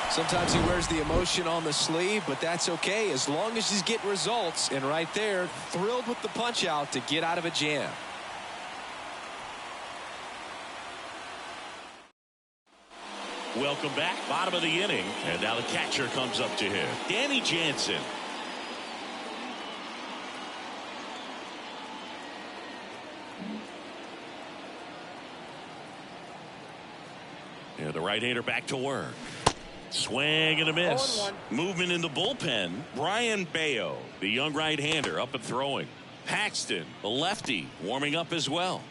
Sometimes he wears the emotion on the sleeve, but that's okay as long as he's getting results. And right there, thrilled with the punch out to get out of a jam. Welcome back, bottom of the inning, and now the catcher comes up to him, Danny Jansen. Yeah, the right-hander back to work. Swing and a miss. Movement in the bullpen. Brian Bayo, the young right-hander, up and throwing. Paxton, the lefty, warming up as well.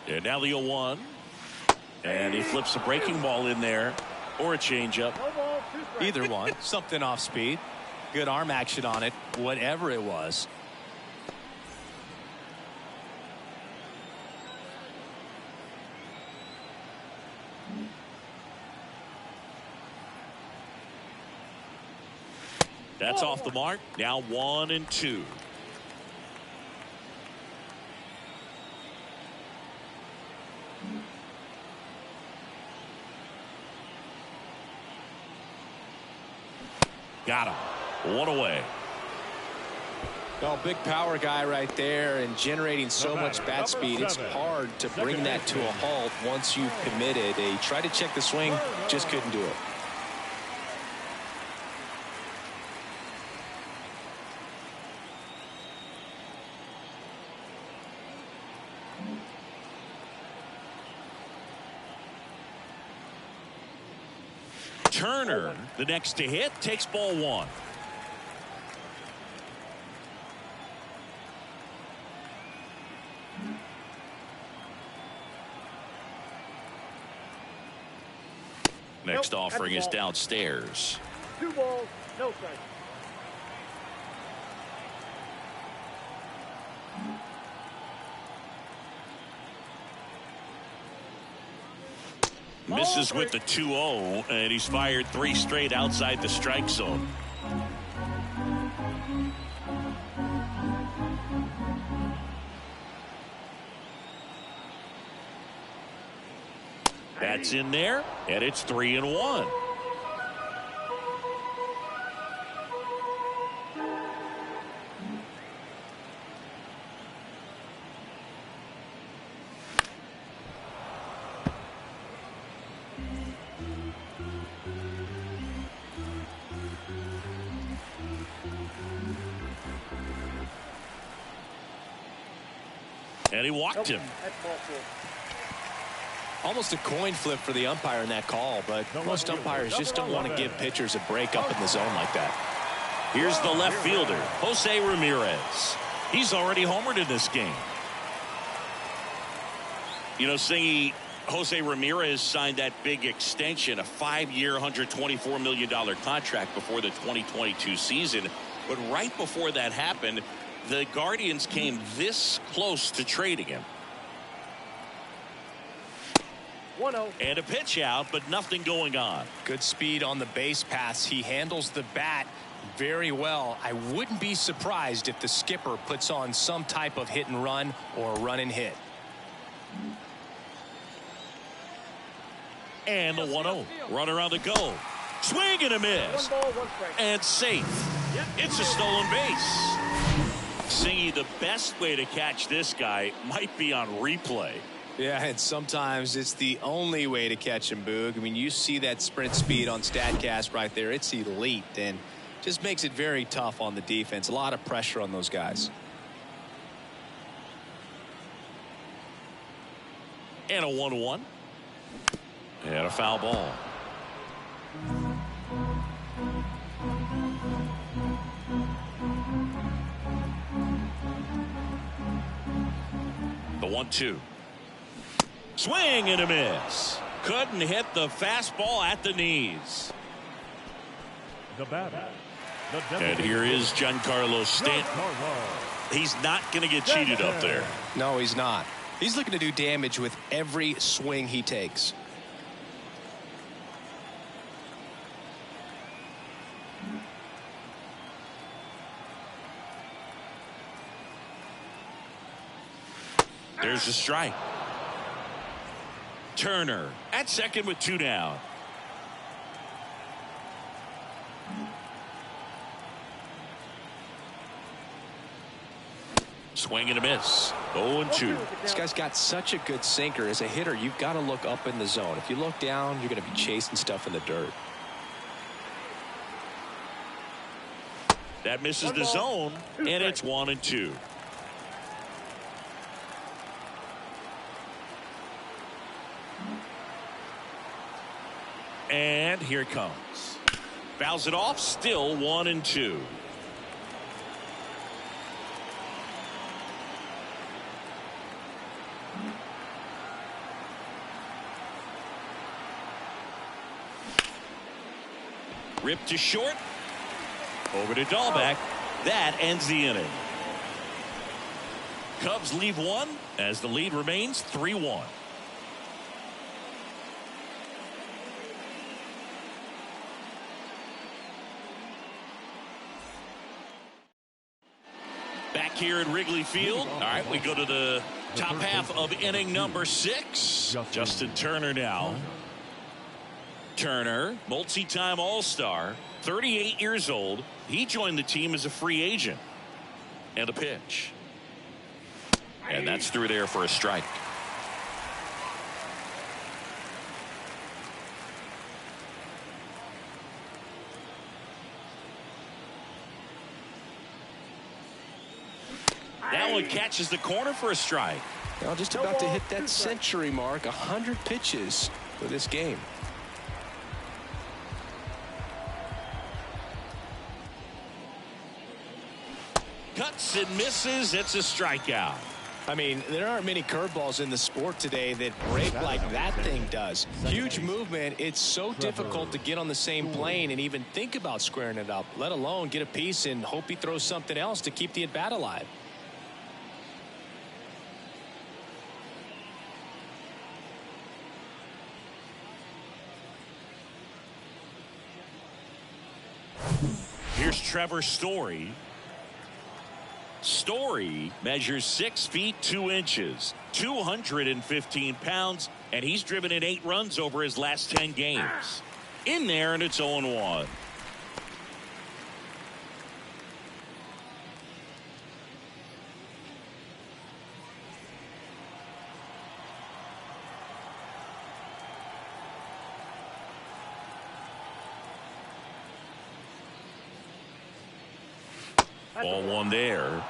And now the 0-1. And he flips a breaking ball in there or a changeup. Either one. Something off speed. Good arm action on it. Whatever it was. That's off the mark. Now 1-2. Got him. One away. Well, big power guy right there and generating so much bat speed. It's hard to bring that to a halt once you've committed. He tried to check the swing, just couldn't do it. Turner, the next to hit, takes ball one. Next offering is downstairs. 2 balls, no strikes. Misses with the 2-0, and he's fired 3 straight outside the strike zone. That's in there, and it's 3-1. And he walked him. Almost a coin flip for the umpire in that call, but most umpires just don't want to give pitchers a break up in the zone like that. Here's the left fielder, Jose Ramirez. He's already homered in this game. You know, Singy, Jose Ramirez signed that big extension, a 5-year, $124 million contract before the 2022 season. But right before that happened, the Guardians came this close to trading him. 1-0. And a pitch out, but nothing going on. Good speed on the base pass. He handles the bat very well. I wouldn't be surprised if the skipper puts on some type of hit and run or run and hit. And the 1-0. Runner on the go. Swing and a miss. 1 ball, 1 strike. And safe. It's a stolen base. Singy, the best way to catch this guy might be on replay. Yeah, and sometimes it's the only way to catch him, Boog. I mean, you see that sprint speed on StatCast right there. It's elite and just makes it very tough on the defense. A lot of pressure on those guys. And a 1-1. And a foul ball. The 1-2. Swing and a miss. Couldn't hit the fastball at the knees. The batter. And here is Giancarlo Stanton. He's not going to get cheated up there. No, he's not. He's looking to do damage with every swing he takes. There's a strike. Turner at second with 2 down. Swing and a miss. 0-2. This guy's got such a good sinker. As a hitter, you've got to look up in the zone. If you look down, you're going to be chasing stuff in the dirt. That misses the zone, and it's 1-2. And here it comes. Fouls it off, still 1-2. Ripped to short. Over to Dahlbeck. That ends the inning. Cubs leave one as the lead remains 3-1. Back here at Wrigley Field. All right, we go to the top half of inning number 6. Justin Turner now. Turner, multi-time All-Star, 38 years old. He joined the team as a free agent. And a pitch. And that's through there for a strike. That one catches the corner for a strike. Well, just about to hit that century mark. 100 pitches for this game. Cuts and misses. It's a strikeout. I mean, there aren't many curveballs in the sport today that break like that thing does. Huge movement. It's so difficult to get on the same plane and even think about squaring it up, let alone get a piece and hope he throws something else to keep the at-bat alive. Here's Trevor Story. Story measures 6 feet 2 inches, 215 pounds, and he's driven in 8 runs over his last 10 games. In there, and it's 0-1. Ball 1 there.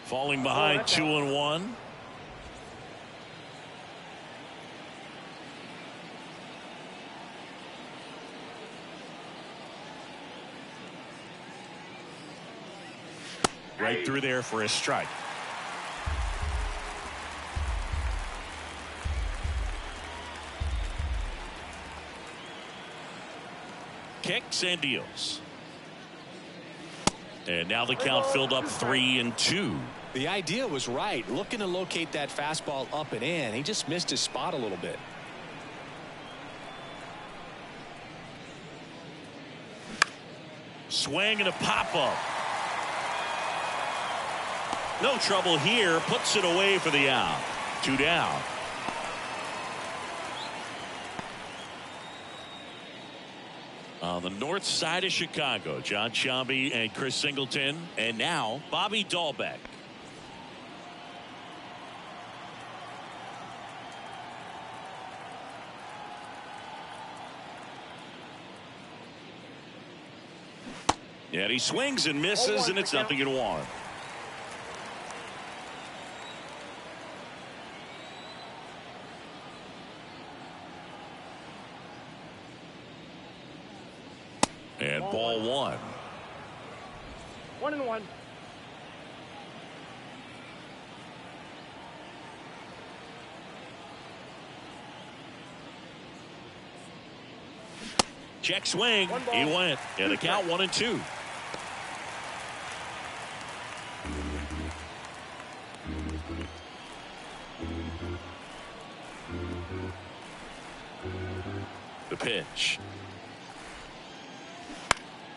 Falling behind 2-1. Right through there for a strike. Kicks and deals. And now the count filled up 3-2. The idea was right, looking to locate that fastball up and in. He just missed his spot a little bit. Swing and a pop-up. No trouble here. Puts it away for the out. 2 down. On the north side of Chicago, John Sciambi and Chris Singleton, and now Bobby Dahlbeck. And he swings and misses, and it's 0-1. And ball 1. 1-1. Check swing. He went. And the count 1-2. The pitch.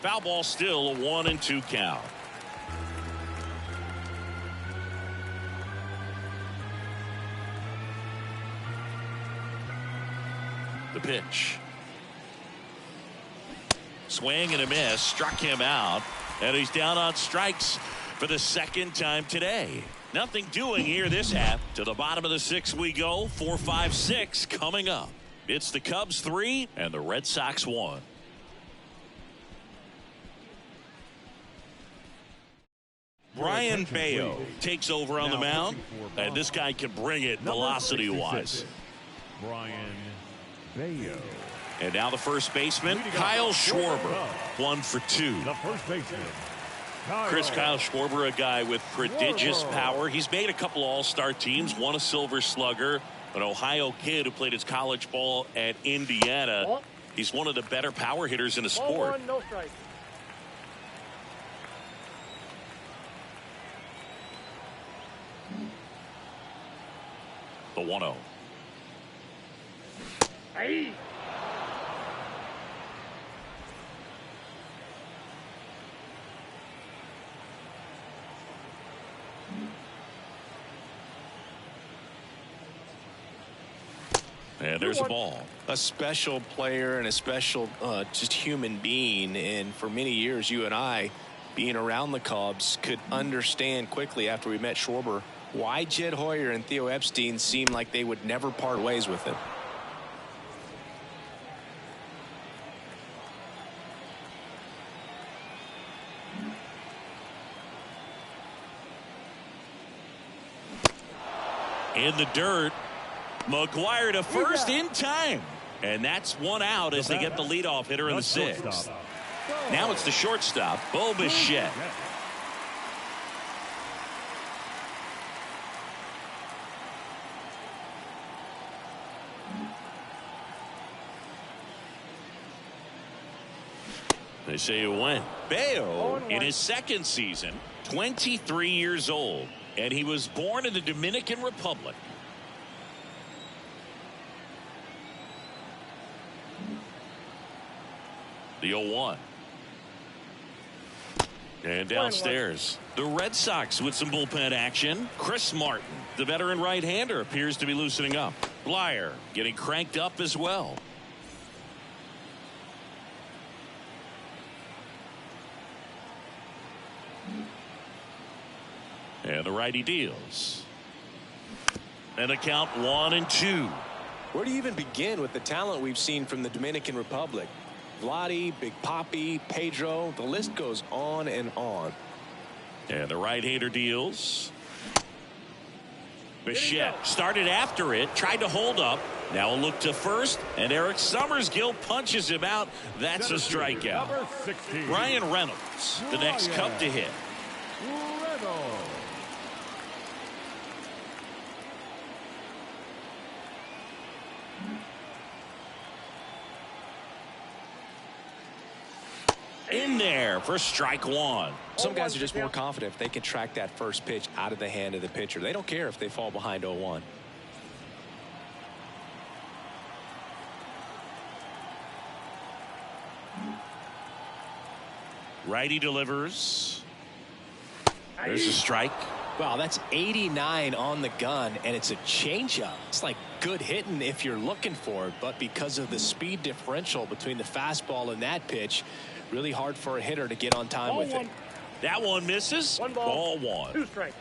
Foul ball, still a 1-2 count. The pitch. Swing and a miss. Struck him out. And he's down on strikes for the second time today. Nothing doing here this half. To the bottom of the 6th we go. 4, 5, 6 coming up. It's the Cubs 3 and the Red Sox 1. Brian Bayo takes over on the mound, and this guy can bring it velocity-wise. Brian Bayo. And now the first baseman, Kyle Schwarber, 1 for 2. The first baseman, Kyle Schwarber, a guy with prodigious power. He's made a couple all-star teams, won a Silver Slugger, an Ohio kid who played his college ball at Indiana. He's one of the better power hitters in the sport. 1, no strike. The 1-0. Hey. And there's a ball. A special player and a special just human being. And for many years, you and I, being around the Cubs, could understand quickly after we met Schwarber why Jed Hoyer and Theo Epstein seemed like they would never part ways with him. In the dirt. McGuire to first in time. And that's one out as they get the leadoff hitter in the sixth. Now it's the shortstop, Bo Bichette. They say it went. Bayo in his second season, 23 years old, and he was born in the Dominican Republic. The 0-1. And downstairs, the Red Sox with some bullpen action. Chris Martin, the veteran right-hander, appears to be loosening up. Blyer getting cranked up as well. And the righty deals. And the count 1-2. Where do you even begin with the talent we've seen from the Dominican Republic? Vladdy, Big Papi, Pedro, the list goes on and on. And the right-hander deals. Bichette started after it, tried to hold up. Now a look to first, and Eric Summersgill punches him out. That's a strikeout. Ryan Reynolds, the next Cub to hit. In there for strike one. Some guys are just more confident if they can track that first pitch out of the hand of the pitcher. They don't care if they fall behind 0-1. Righty delivers. There's a strike. Wow, that's 89 on the gun, and it's a changeup. It's like good hitting if you're looking for it, but because of the speed differential between the fastball and that pitch, really hard for a hitter to get on time with it. That one misses. Ball one. 2 strikes.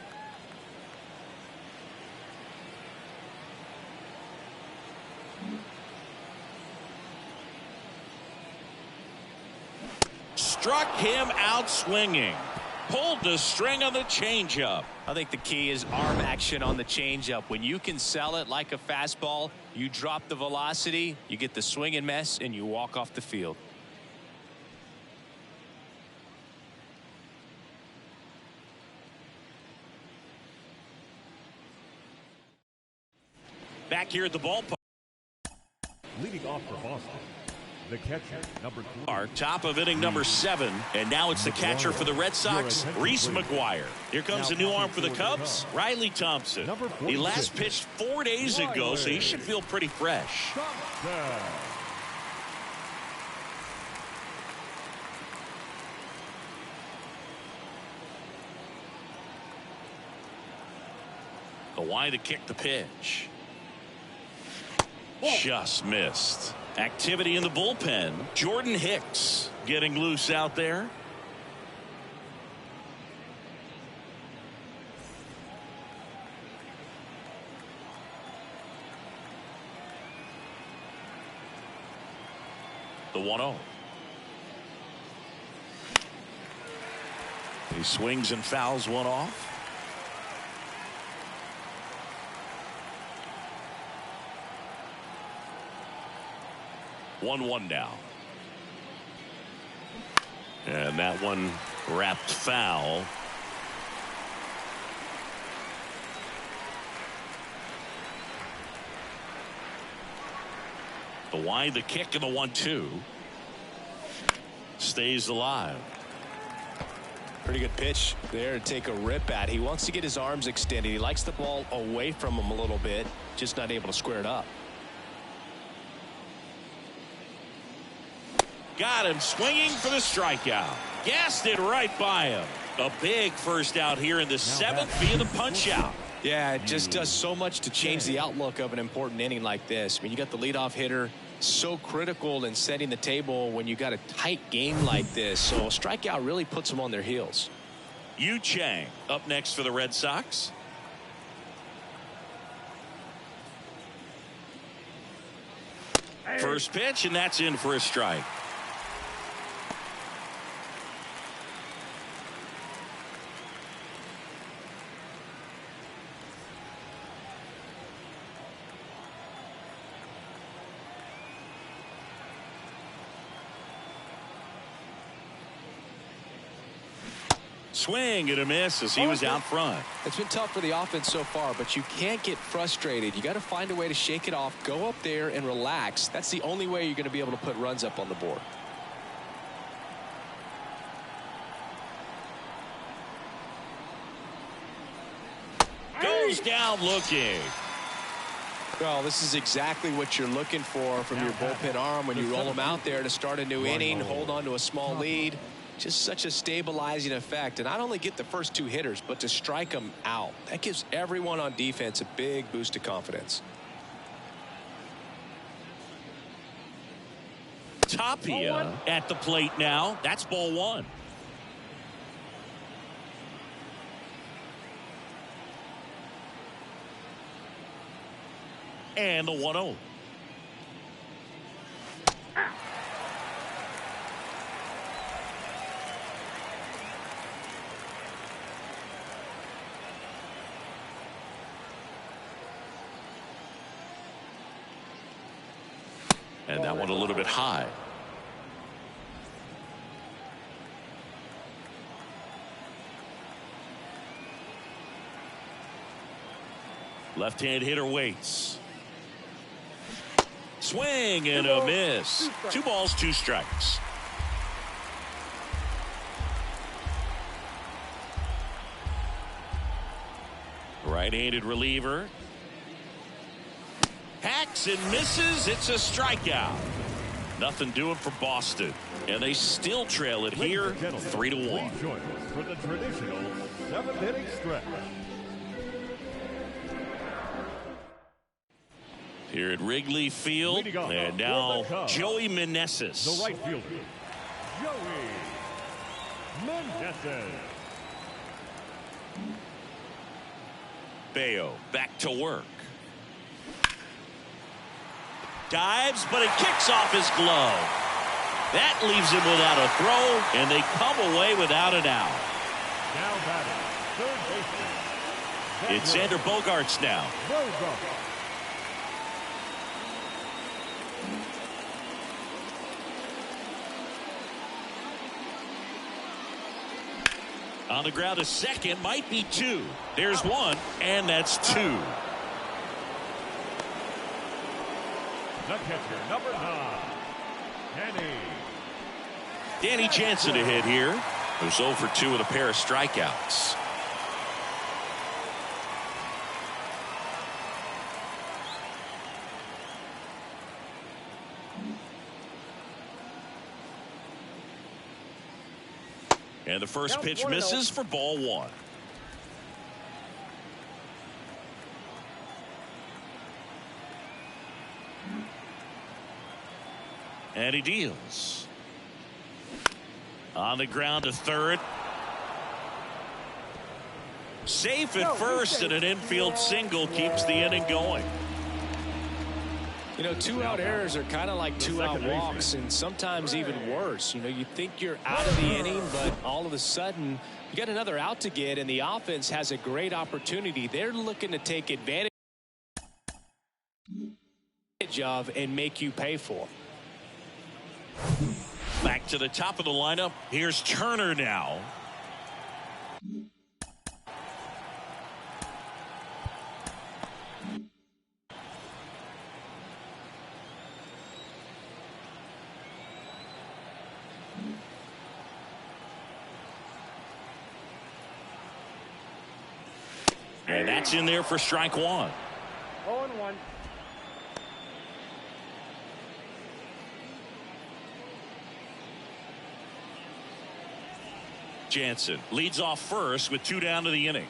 Struck him out swinging. Pulled the string on the changeup. I think the key is arm action on the changeup. When you can sell it like a fastball, you drop the velocity, you get the swing and miss, and you walk off the field. Back here at the ballpark. Leading off for Boston, the catcher, number 3. Our top of inning number 7, and now it's the catcher for the Red Sox, Reese McGuire. Here comes a new arm for the Cubs, Riley Thompson. He last pitched 4 days ago, so he should feel pretty fresh. Kawhi to kick the pitch. Just missed. Activity in the bullpen. Jordan Hicks getting loose out there. The 1-0. He swings and fouls one off. 1-1 now. And that one wrapped foul. The wide, the kick, and the 1-2. Stays alive. Pretty good pitch there to take a rip at. He wants to get his arms extended. He likes the ball away from him a little bit, just not able to square it up. Got him swinging for the strikeout. Gassed it right by him. A big first out here in the 7th via the punch out. Yeah, it just does so much to change the outlook of an important inning like this. I mean, you got the leadoff hitter, so critical in setting the table when you got a tight game like this. So a strikeout really puts them on their heels. Yu Chang up next for the Red Sox. First pitch, and that's in for a strike. Swing and a miss as he was out front. It's been tough for the offense so far, but you can't get frustrated. You got to find a way to shake it off, go up there and relax. That's the only way you're going to be able to put runs up on the board. Goes down looking. Well, this is exactly what you're looking for from your bullpen arm when you roll them out there to start a new inning, hold on to a small lead. Just such a stabilizing effect. And not only get the first two hitters, but to strike them out. That gives everyone on defense a big boost of confidence. Tapia at the plate now. That's ball one. And the 1-0. And that one a little bit high. Left-hand hitter waits. Swing and a miss. 2 balls, 2 strikes. Right-handed reliever. Hacks and misses. It's a strikeout. Nothing doing for Boston. And they still trail it here 3-1. For the traditional 7th-inning stretch. Here at Wrigley Field. And now Joey Meneses. The right fielder, Joey Meneses. Bayo back to work. Dives, but it kicks off his glove. That leaves him without a throw, and they come away without an out. Now batting, third baseman. It's Xander Bogaerts now. On the ground, a second, might be 2. There's 1, and that's 2. The catcher, number 9, Danny Jansen to hit here. Who's 0 for 2 with a pair of strikeouts. And the first pitch misses for ball 1. And he deals. On the ground to third. Safe at first, and an infield single keeps the inning going. You know, 2-out errors are kind of like 2-out walks, and sometimes even worse. You know, you think you're out of the inning, but all of a sudden you got another out to get, and the offense has a great opportunity. They're looking to take advantage of and make you pay for. Back to the top of the lineup. Here's Turner now. And that's in there for strike 1. 0-1. Jansen leads off first with 2 down to the inning.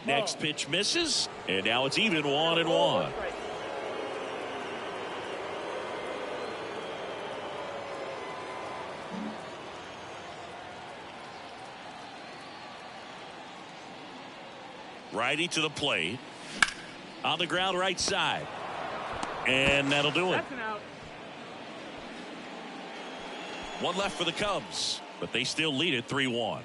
Next pitch misses, and now it's even 1-1. Righty to the plate. On the ground right side. And that'll do it. That's an out. 1 left for the Cubs, but they still lead it 3-1.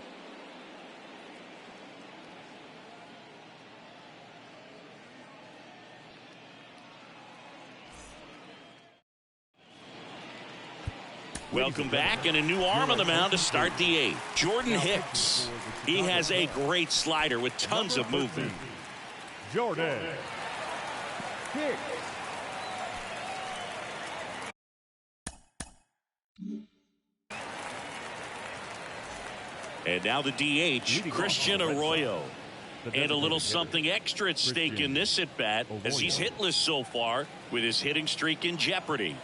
Welcome back, and a new arm on the mound to start the eighth. Jordan Hicks. He has a great slider with tons of movement. Jordan Hicks. And now the DH, Christian Arroyo. And a little something extra at stake in this at-bat as he's hitless so far with his hitting streak in jeopardy.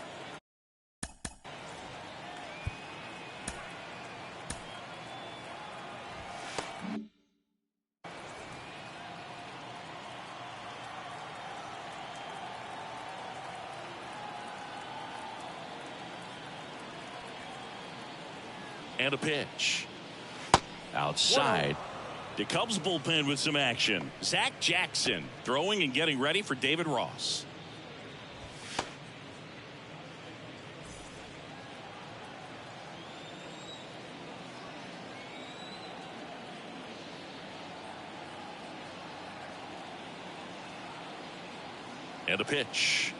And a pitch. Outside. The Cubs bullpen with some action. Zach Jackson throwing and getting ready for David Ross. And a pitch.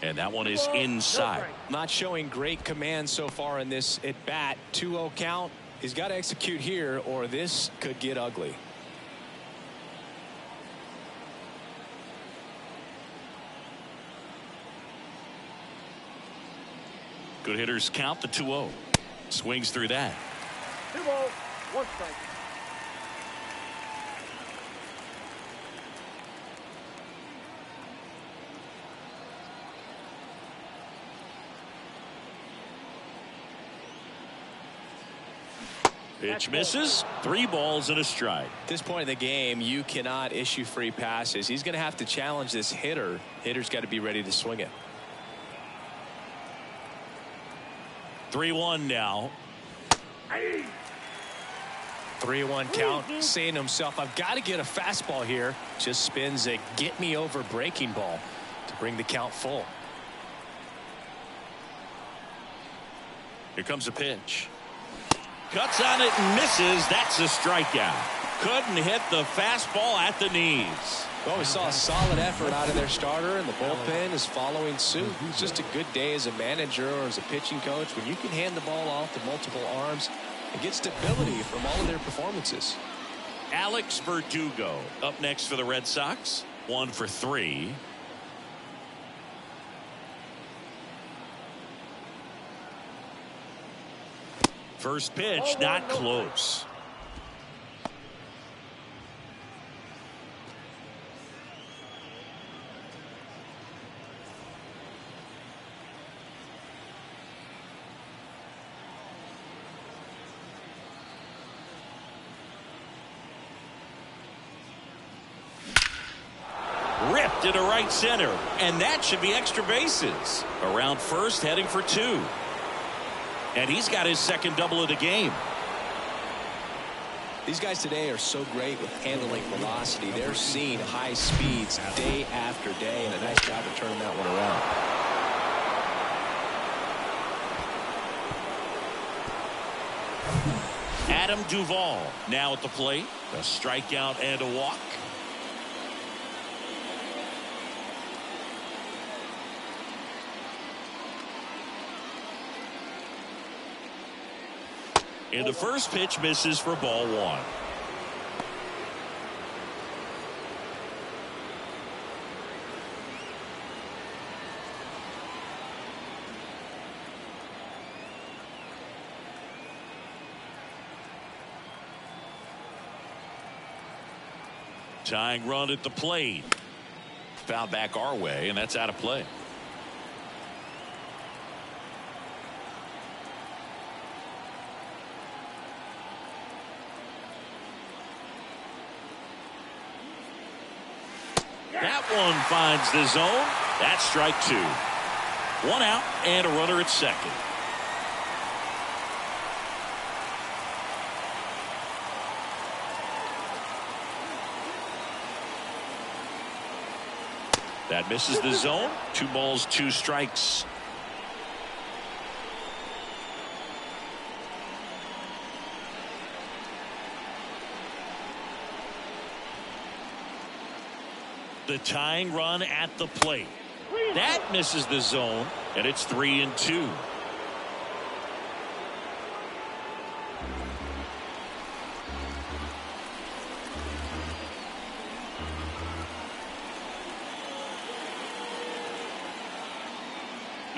And that one is inside. Not showing great command so far in this at bat. 2-0 count. He's got to execute here or this could get ugly. Good hitters count the 2-0. Swings through that. 2-0, 1 strike. Pitch misses. 3 balls and a strike. At this point in the game, you cannot issue free passes. He's going to have to challenge this hitter. Hitter's got to be ready to swing it. 3-1 now. 3-1 count. Saying to himself, I've got to get a fastball here. Just spins a get me over breaking ball to bring the count full. Here comes a pitch. Cuts on it and misses. That's a strikeout. Couldn't hit the fastball at the knees. Well, we saw a solid effort out of their starter, and the bullpen is following suit. It's just a good day as a manager or as a pitching coach when you can hand the ball off to multiple arms and get stability from all of their performances. Alex Verdugo up next for the Red Sox. 1 for 3. First pitch, not close. Ripped into right center, and that should be extra bases. Around first, heading for 2. And he's got his second double of the game. These guys today are so great with handling velocity. They're seeing high speeds day after day, and a nice job of turning that one around. Adam Duvall now at the plate. A strikeout and a walk. And the first pitch misses for ball 1. Tying run at the plate. Foul back our way, and that's out of play. That one finds the zone. That's strike 2. 1 out and a runner at second. That misses the zone. 2 balls, 2 strikes. The tying run at the plate. That misses the zone, and it's 3-2.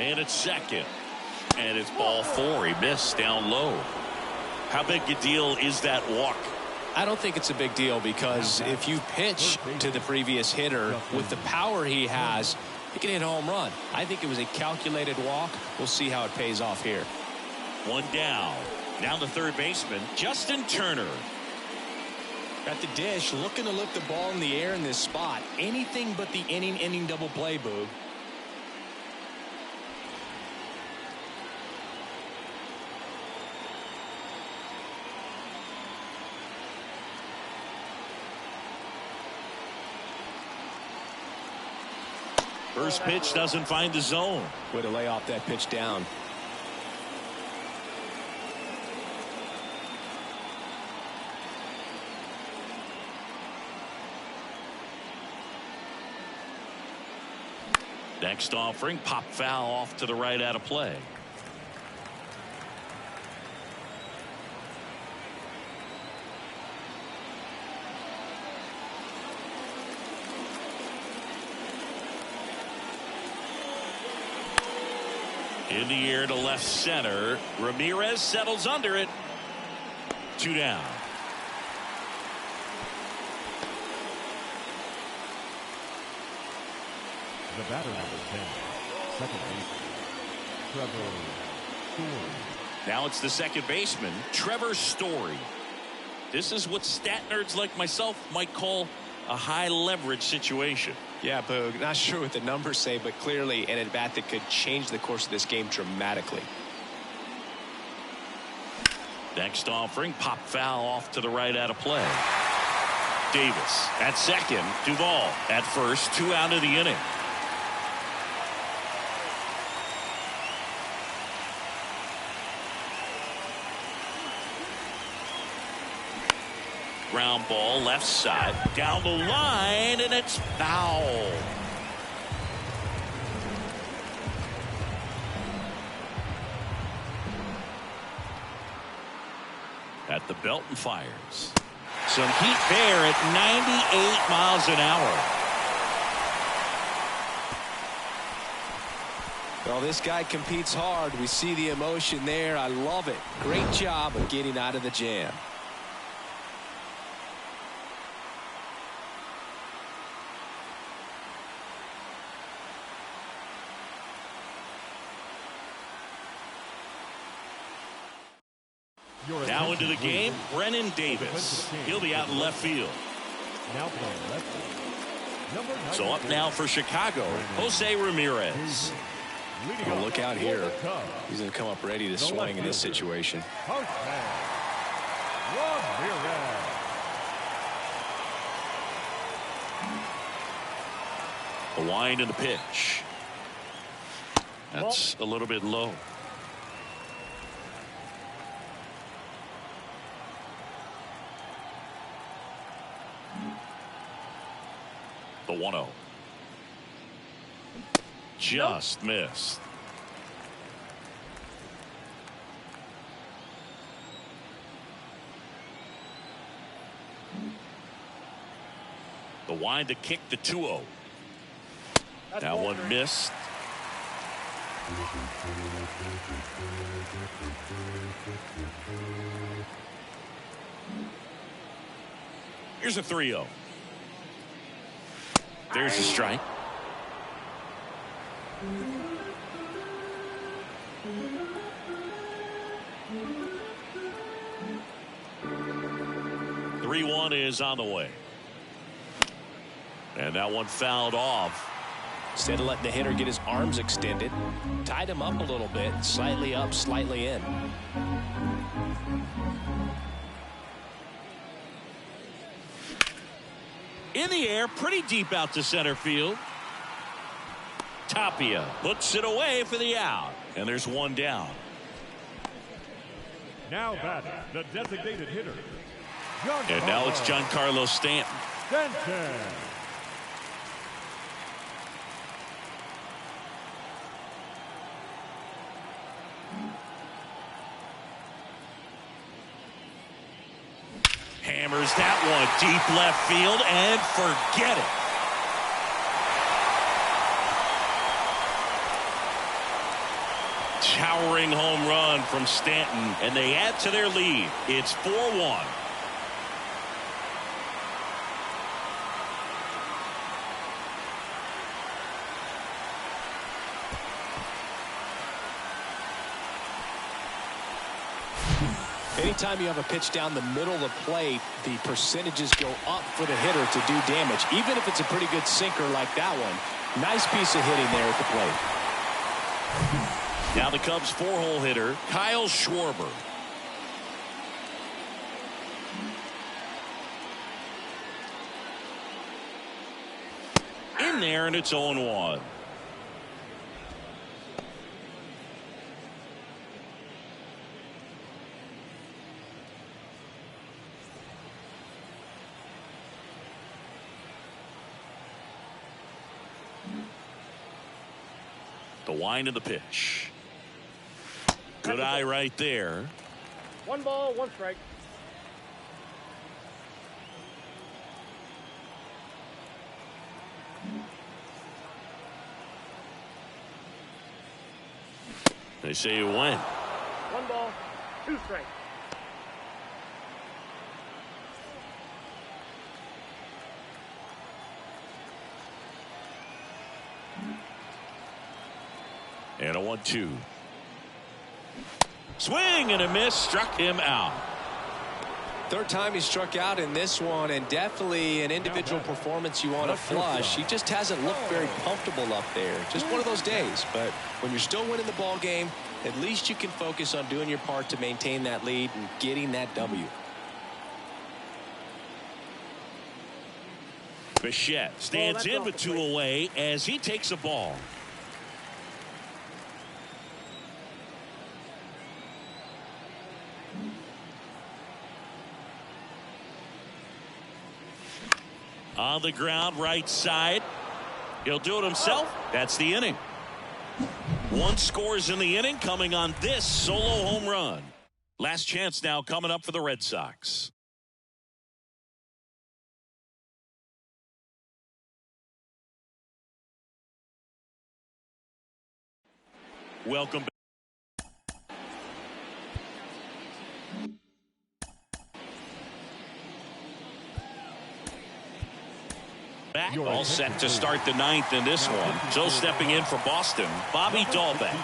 And it's second. And it's ball 4. He missed down low. How big a deal is that walk? I don't think it's a big deal, because if you pitch to the previous hitter with the power he has, he can hit a home run. I think it was a calculated walk. We'll see how it pays off here. One down. Down the third baseman, Justin Turner. At the dish, looking to lift the ball in the air in this spot. Anything but the inning double play, Boog. First pitch doesn't find the zone. Way to lay off that pitch down. Next offering, pop foul off to the right out of play. In the air to left center. Ramirez settles under it. 2 down. The batter, number 10, second baseman, Trevor Story. Now it's the second baseman, Trevor Story. This is what stat nerds like myself might call a high leverage situation. Yeah, Boog, not sure what the numbers say, but clearly an at-bat that could change the course of this game dramatically. Next offering, pop foul off to the right out of play. Davis at second, Duvall at first, 2 out of the inning. Ground ball left side down the line, and it's foul. At the belt and fires. Some heat there at 98 miles an hour. Well, this guy competes hard. We see the emotion there. I love it. Great job of getting out of the jam. Now into the game, Brennan Davis. He'll be out in left field. Now playing left field. So up now for Chicago, Jose Ramirez. Well, look out here. He's going to come up ready to swing in this situation. A wind and the pitch. That's a little bit low. The 1-0. Just missed. The wind to kick the 2-0. That one missed. Here's a 3-0. There's a strike. The 3-1 is on the way. And that one fouled off. Instead of letting the hitter get his arms extended, tied him up a little bit, slightly up, slightly in. In the air, pretty deep out to center field. Tapia puts it away for the out. And there's one down. Now batting, the designated hitter. And now it's Giancarlo Stanton. Hammers that one deep left field and forget it. towering home run from Stanton, and they add to their lead. It's 4-1. Anytime you have a pitch down the middle of the plate, the percentages go up for the hitter to do damage, even if it's a pretty good sinker like that one. Nice piece of hitting there at the plate. Now the Cubs' 4-hole hitter, Kyle Schwarber. In there, and it's 0-1. The wind of the pitch. Good eye right there. 1 ball, 1 strike. They say you win. 1 ball, 2 strikes. And a 1-2. Swing and a miss, struck him out. Third time he struck out in this one, and definitely an individual performance you want to flush. He just hasn't looked very comfortable up there. Just one of those days. But when you're still winning the ball game, at least you can focus on doing your part to maintain that lead and getting that W. Bichette stands in with 2 away as he takes a ball. On the ground, right side. He'll do it himself. That's the inning. 1 scores in the inning, coming on this solo home run. Last chance now coming up for the Red Sox. Welcome back. All set to start the 9th in this one. So stepping in for Boston, Bobby Dahlbeck.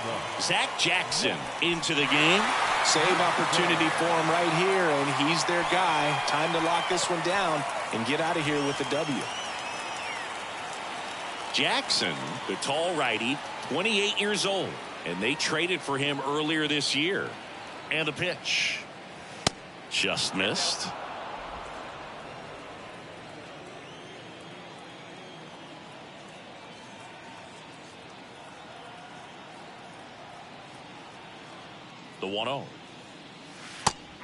Zach Jackson into the game. Save opportunity for him right here, and he's their guy. Time to lock this one down and get out of here with the W. Jackson, the tall righty, 28 years old, and they traded for him earlier this year. And a pitch. Just missed. The 1-0.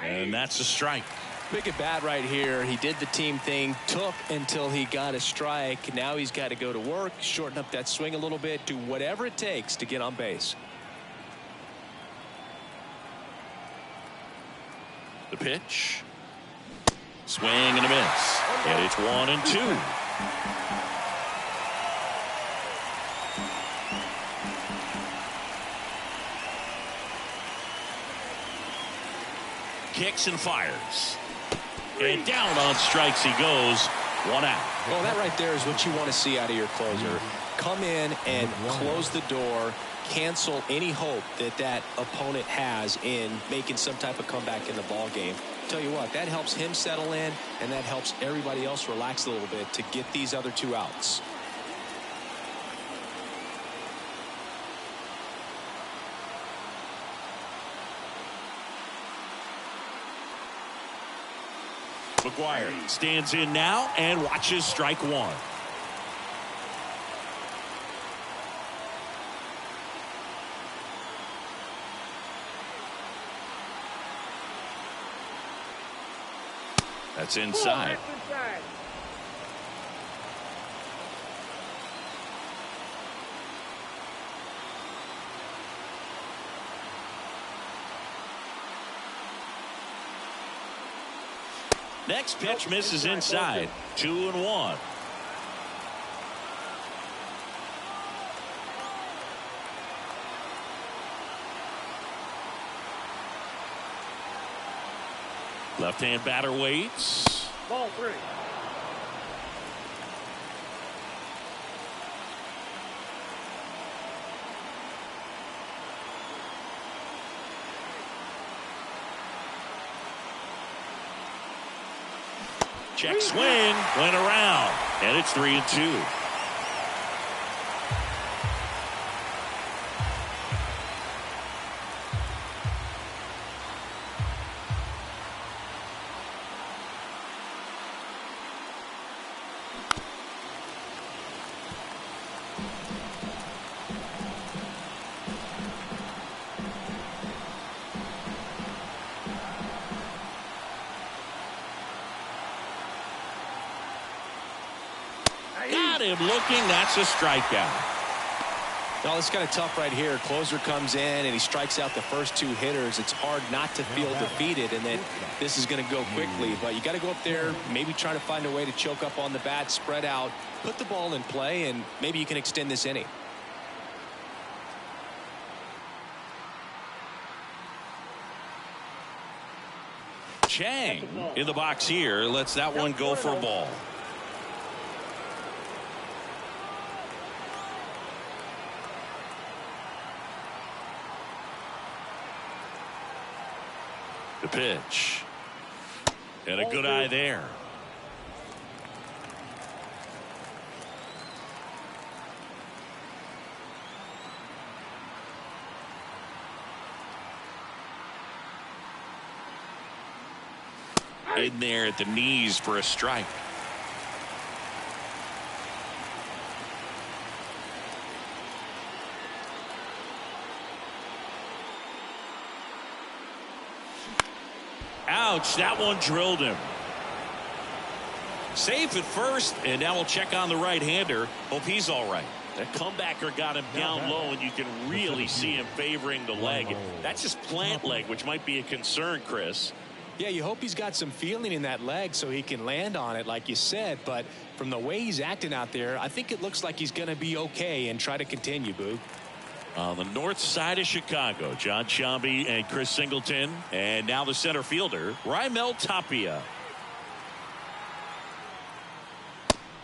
And that's a strike. Big at bat right here. He did the team thing, took until he got a strike. Now he's got to go to work, shorten up that swing a little bit, do whatever it takes to get on base. The pitch. Swing and a miss. And it's 1-2. Kicks and fires. And down on strikes he goes. 1 out. Well, that right there is what you want to see out of your closer. Come in and close the door, cancel any hope that that opponent has in making some type of comeback in the ball game. Tell you what, that helps him settle in, and that helps everybody else relax a little bit to get these other 2 outs. McGuire stands in now and watches strike 1. That's inside. Next pitch misses inside. 2-1. Left-hand batter waits. Ball 3. Check swing, went around, and it's 3-2. Got him looking. That's a strikeout. Well, it's kind of tough right here. Closer comes in and he strikes out the first 2 hitters. It's hard not to feel defeated and that this is going to go quickly. But you got to go up there, maybe try to find a way to choke up on the bat, spread out, put the ball in play, and maybe you can extend this inning. Chang in the box here. Lets that one go for a ball. The pitch. And a good eye there. In there at the knees for a strike. Ouch, that one drilled him. Safe at first, and now we'll check on the right-hander. Hope he's all right. That comebacker got him down low, and you can really see him favoring the leg. That's his plant leg, which might be a concern, Chris. Yeah, you hope he's got some feeling in that leg so he can land on it, like you said. But from the way he's acting out there, I think it looks like he's going to be okay and try to continue, Boog. On the north side of Chicago, John Sciambi and Chris Singleton. And now the center fielder, Raimel Tapia.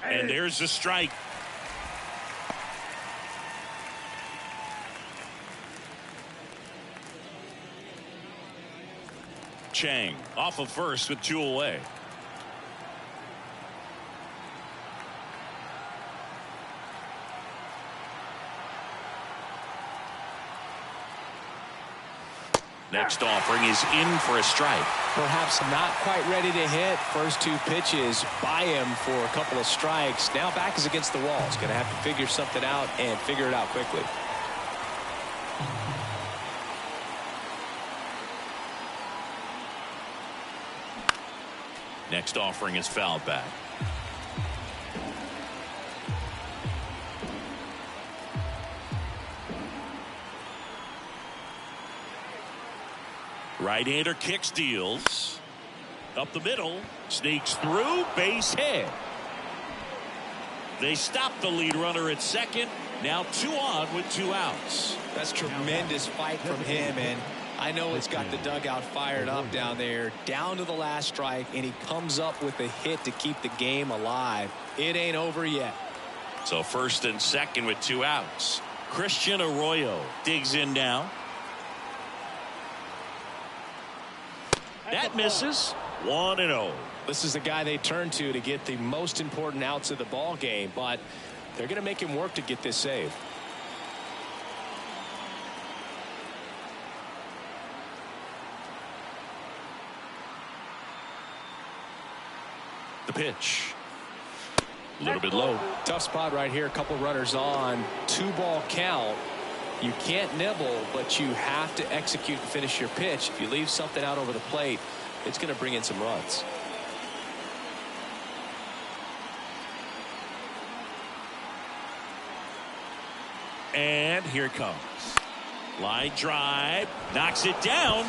And there's the strike. Chang off of first with 2 away. Next offering is in for a strike. Perhaps not quite ready to hit. First 2 pitches by him for a couple of strikes. Now back is against the wall. He's going to have to figure something out and figure it out quickly. Next offering is fouled back. Right-hander kicks, deals. Up the middle. Sneaks through. Base hit. They stop the lead runner at second. Now 2 on with 2 outs. That's tremendous fight from him, and I know it's got the dugout fired up down there. Down to the last strike, and he comes up with a hit to keep the game alive. It ain't over yet. So first and second with 2 outs. Christian Arroyo digs in now. That misses. 1-0. This is the guy they turn to get the most important outs of the ball game, but they're going to make him work to get this save. The pitch. A little bit low. Tough spot right here. A couple runners on. 2-ball count. You can't nibble, but you have to execute and finish your pitch. If you leave something out over the plate, it's going to bring in some runs. And here it comes. Line drive. Knocks it down.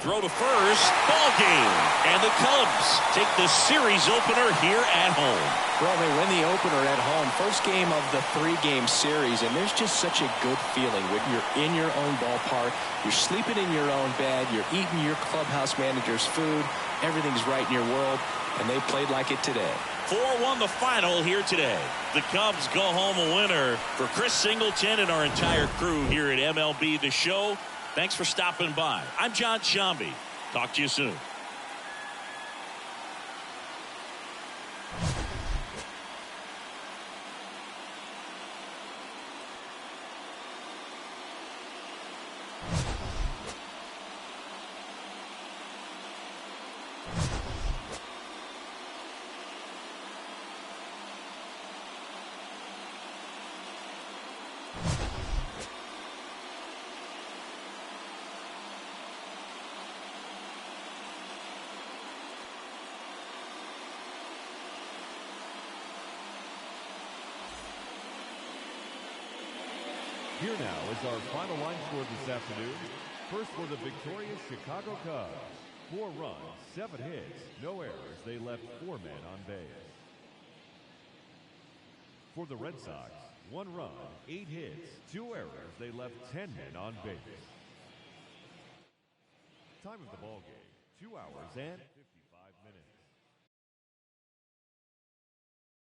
throw to first. Ball game. And the Cubs take the series opener here at home. Well, they win the opener at home. First game of the 3-game series, and there's just such a good feeling when you're in your own ballpark. You're sleeping in your own bed. You're eating your clubhouse manager's food. Everything's right in your world, and they played like it today. 4-1 the final here today. The Cubs go home a winner. For Chris Singleton and our entire crew here at MLB The Show, thanks for stopping by. I'm John Shambi. Talk to you soon. Here now is our final line score this afternoon. First for the victorious Chicago Cubs. 4 runs, 7 hits, no errors. They left 4 men on base. For the Red Sox, 1 run, 8 hits, 2 errors. They left 10 men on base. Time of the ball game, 2 hours and